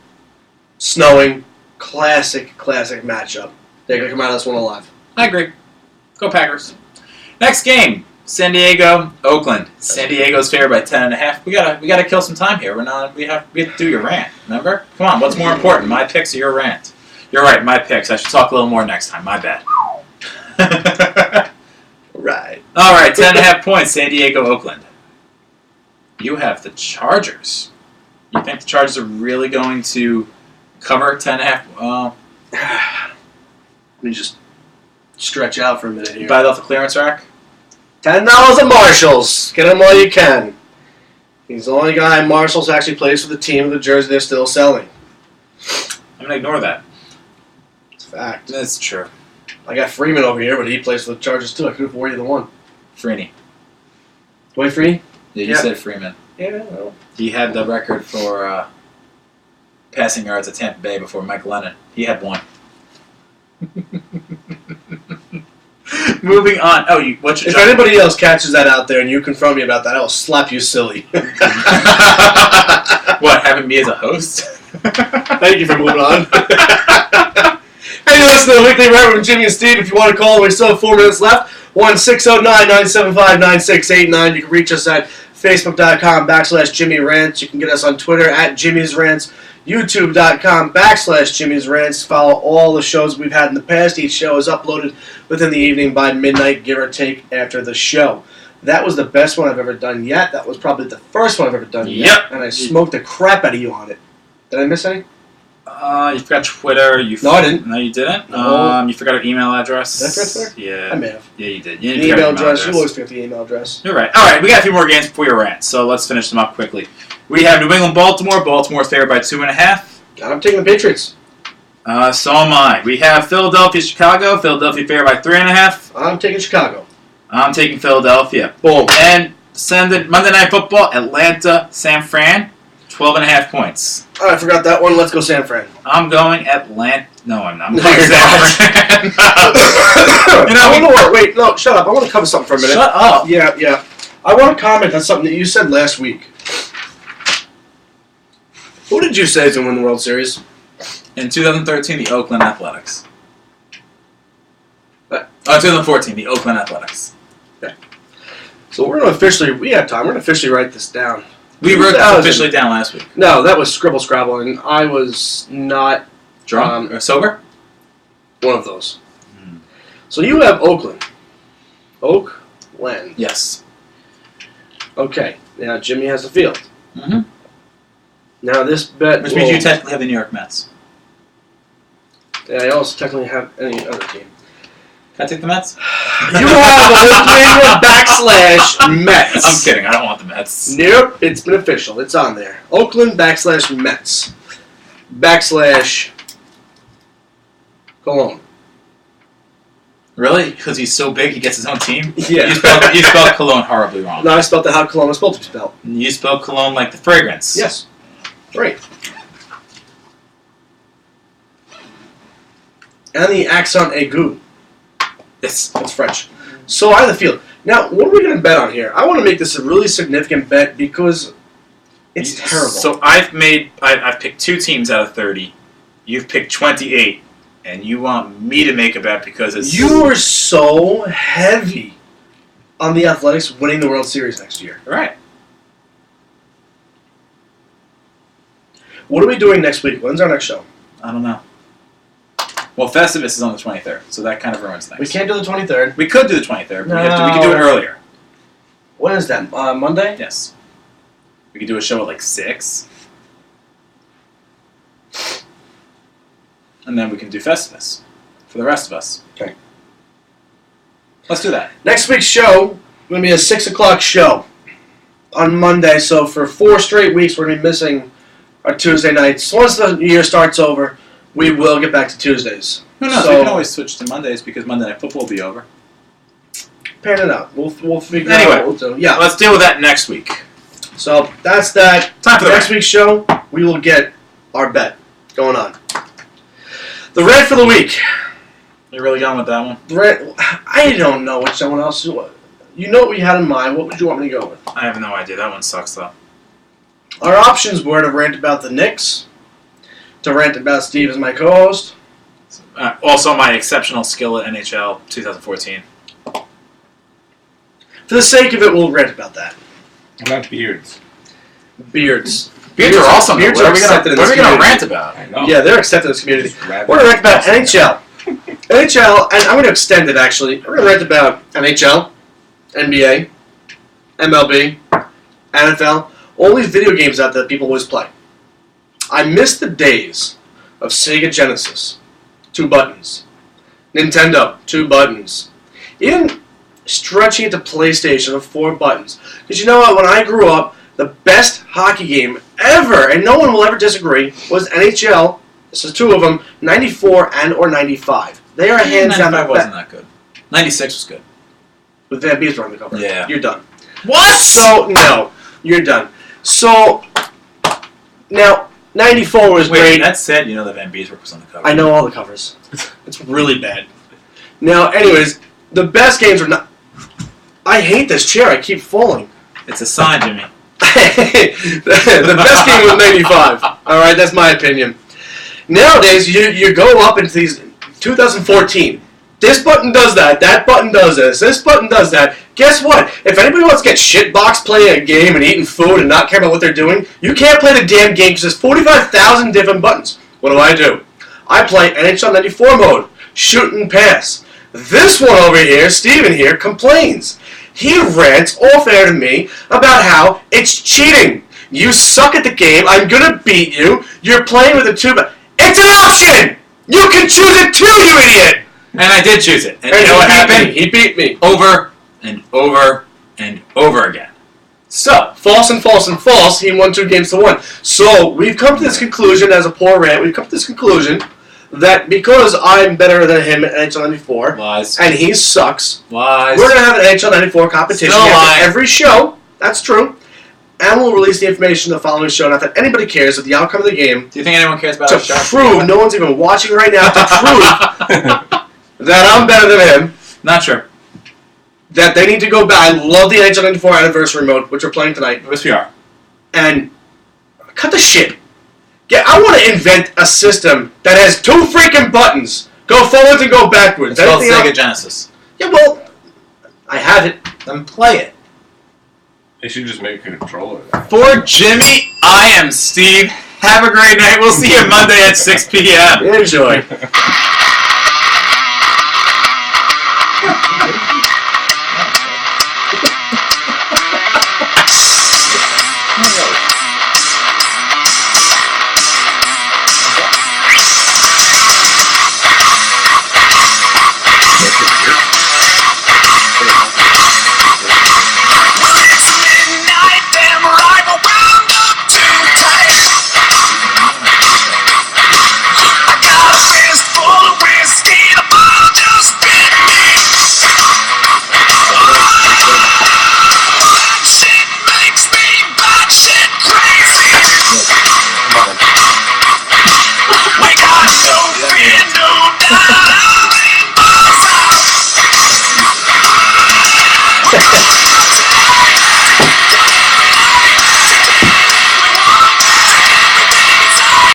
snowing, classic matchup. They're going to come out of this one alive. I agree. Go Packers. Next game, San Diego, Oakland. San Diego's favored by 10.5. We gotta kill some time here. We have to do your rant. Remember? Come on. What's more important, my picks or your rant? You're right. My picks. I should talk a little more next time. My bad. Right. All right. 10.5 points. San Diego, Oakland. You have the Chargers. You think the Chargers are really going to cover 10.5? Let me just stretch out for a minute here. Buy it off the clearance rack? $10 at Marshalls. Get him while you can. He's the only guy Marshalls actually plays for the team of the jersey they're still selling. I'm going to ignore that. It's a fact. That's true. I got Freeman over here, but he plays for the Chargers too. I could have worn either one. Freeney. Dwight Freeney? Yeah, you said Freeman. Yeah, well. He had the record for passing yards at Tampa Bay before Mike Lennon. He had one. Moving on. Oh, what's your If anybody else catches that out there and you confront me about that, I'll slap you silly. What, having me as a host? Thank you for moving on. Hey, listening to the Weekly Rant with Jimmy and Steve. If you want to call, we still have 4 minutes left. 1-609-975-9689. You can reach us at Facebook.com/Jimmy Rants. You can get us on Twitter at Jimmy's Rants. YouTube.com/Jimmy's Rants. Follow all the shows we've had in the past. Each show is uploaded within the evening by midnight, give or take, after the show. That was the best one I've ever done yet. That was probably the first one I've ever done yet. Yep. And I smoked the crap out of you on it. Did I miss any? You forgot Twitter. No, I didn't. No, you didn't. No. You forgot our email address. Did I forget Twitter? Yeah. I may have. Yeah, you did. The email address. You always forget the email address. You're right. All right, we got a few more games before your rant, so let's finish them up quickly. We have New England, Baltimore. Baltimore's favored by 2.5. I'm taking the Patriots. So am I. We have Philadelphia, Chicago. Philadelphia favored by 3.5. I'm taking Chicago. I'm taking Philadelphia. Boom. And Monday Night Football, Atlanta, San Fran, 12.5 points. Oh, I forgot that one. Let's go San Fran. I'm going Atlanta. No, I'm not. I'm No, going you're San not. Fran. You know, I want to wait. No, shut up. I want to cover something for a minute. Shut up. Yeah. I want to comment on something that you said last week. Who did you say is going to win the World Series? In 2013, the Oakland Athletics. What? 2014, the Oakland Athletics. So we're going to officially, we have time, we're going to officially write this down. We wrote this 2000. officially down last week. No, that was Scribble Scrabble, and I was not Drunk or sober? one of those. So you have Oakland. Oakland. Yes. Okay, now Jimmy has the field. Mm-hmm. Now this bet Which means you technically have the New York Mets. Yeah, I also technically have any other team. Can I take the Mets? You have Oakland / Mets. I'm kidding. I don't want the Mets. Nope, it's been official. It's on there. Oakland / Mets / Cologne. Really? Because he's so big, he gets his own team? Yeah. You spelled Cologne horribly wrong. No, I spelled it how Cologne was supposed to be spelled. You spelled Cologne like the fragrance. Yes. Right. And the accent aigu. Yes. That's French. So I have the field. Now, what are we going to bet on here? I want to make this a really significant bet because it's terrible. So I've picked 2 teams out of 30. You've picked 28. And you want me to make a bet because it's... You are so heavy on the Athletics winning the World Series next year. Right. What are we doing next week? When's our next show? I don't know. Well, Festivus is on the 23rd, so that kind of ruins things. We can't do the 23rd. We could do the 23rd, but No. we could do it earlier. When is that? Monday? Yes. We could do a show at like 6. And then we can do Festivus for the rest of us. Okay. Let's do that. Next week's show going to be a 6 o'clock show on Monday. So for 4 straight weeks, we're going to be missing our Tuesday nights. Once the year starts over, we will get back to Tuesdays. Who knows? So, We can always switch to Mondays because Monday Night Football will be over. pan it out. We'll figure Anyway. out what we'll do. Yeah. Let's deal with that next week. So that's that. Time for the Next rant. week's show, we will get our bet going on. The rant for the week. You really going with that one? The rant, I don't know what someone else. You know what you had in mind. What would you want me to go with? I have no idea. That one sucks though. Our options were to rant about the Knicks, to rant about Steve as my co-host. Also, my exceptional skill at NHL 2014. For the sake of it, we'll rant about that. What about beards? Beards. Beards are awesome. Beards What are are we accepted in gonna this rant community. about? I know. Yeah, they're accepted in this community. Just grab We're going to rant about it. NHL. NHL, and I'm going to extend it actually. We're going to rant about NHL, NBA, MLB, NFL, all these video games out there that people always play. I miss the days of Sega Genesis, 2 buttons. Nintendo, 2 buttons. Even stretching it to PlayStation of 4 buttons. Because you know what, when I grew up, the best hockey game ever, and no one will ever disagree, was NHL. This is 2 of them, 94 and or 95. They are hands down the 95 wasn't best. that good. 96 was good. With Van Beesborough on the cover. Yeah. You're done. What? So, no. You're done. So, now, 94 was Wait, great. that said, you know that Van Beesbrook was on the cover. I know all the covers. It's really bad. Now, anyways, the best games are not... I hate this chair. I keep falling. It's a sign, Jimmy. The best game was 95. All right, that's my opinion. Nowadays, you go up into these 2014. This button does that button does this button does that. Guess what? If anybody wants to get shitbox playing a game and eating food and not care about what they're doing, you can't play the damn game because there's 45,000 different buttons. What do? I play NHL 94 mode, shoot and pass. This one over here, Steven here, complains. He rants off air to me about how it's cheating. You suck at the game, I'm gonna beat you, you're playing with a two button. It's an option! You can choose it too, you idiot! And I did choose it. And you And know what he beat happened? me. He beat me. Over and over and over again. So, false and false and false, he won 2 games to 1. So, we've come to this conclusion as a poor rant, we've come to this conclusion that because I'm better than him at NHL 94, Lies. and he sucks, Lies. we're going to have an NHL 94 competition Still lying. after every show. That's true. And we'll release the information the following show, not that anybody cares of the outcome of the game, Do you think anyone cares about to our show? prove, no one's even watching right now, to prove that I'm better than him, Not sure. that they need to go back. I love the NHL 94 anniversary mode, which we're playing tonight, Yes, we are. and cut the shit. Yeah, I want to invent a system that has 2 freaking buttons. Go forwards and go backwards. It's called Anything Sega else? Genesis. Yeah, well, I have it. Then play it. They should just make a controller. For Jimmy, I am Steve. Have a great night. We'll see you Monday at 6 p.m. Enjoy.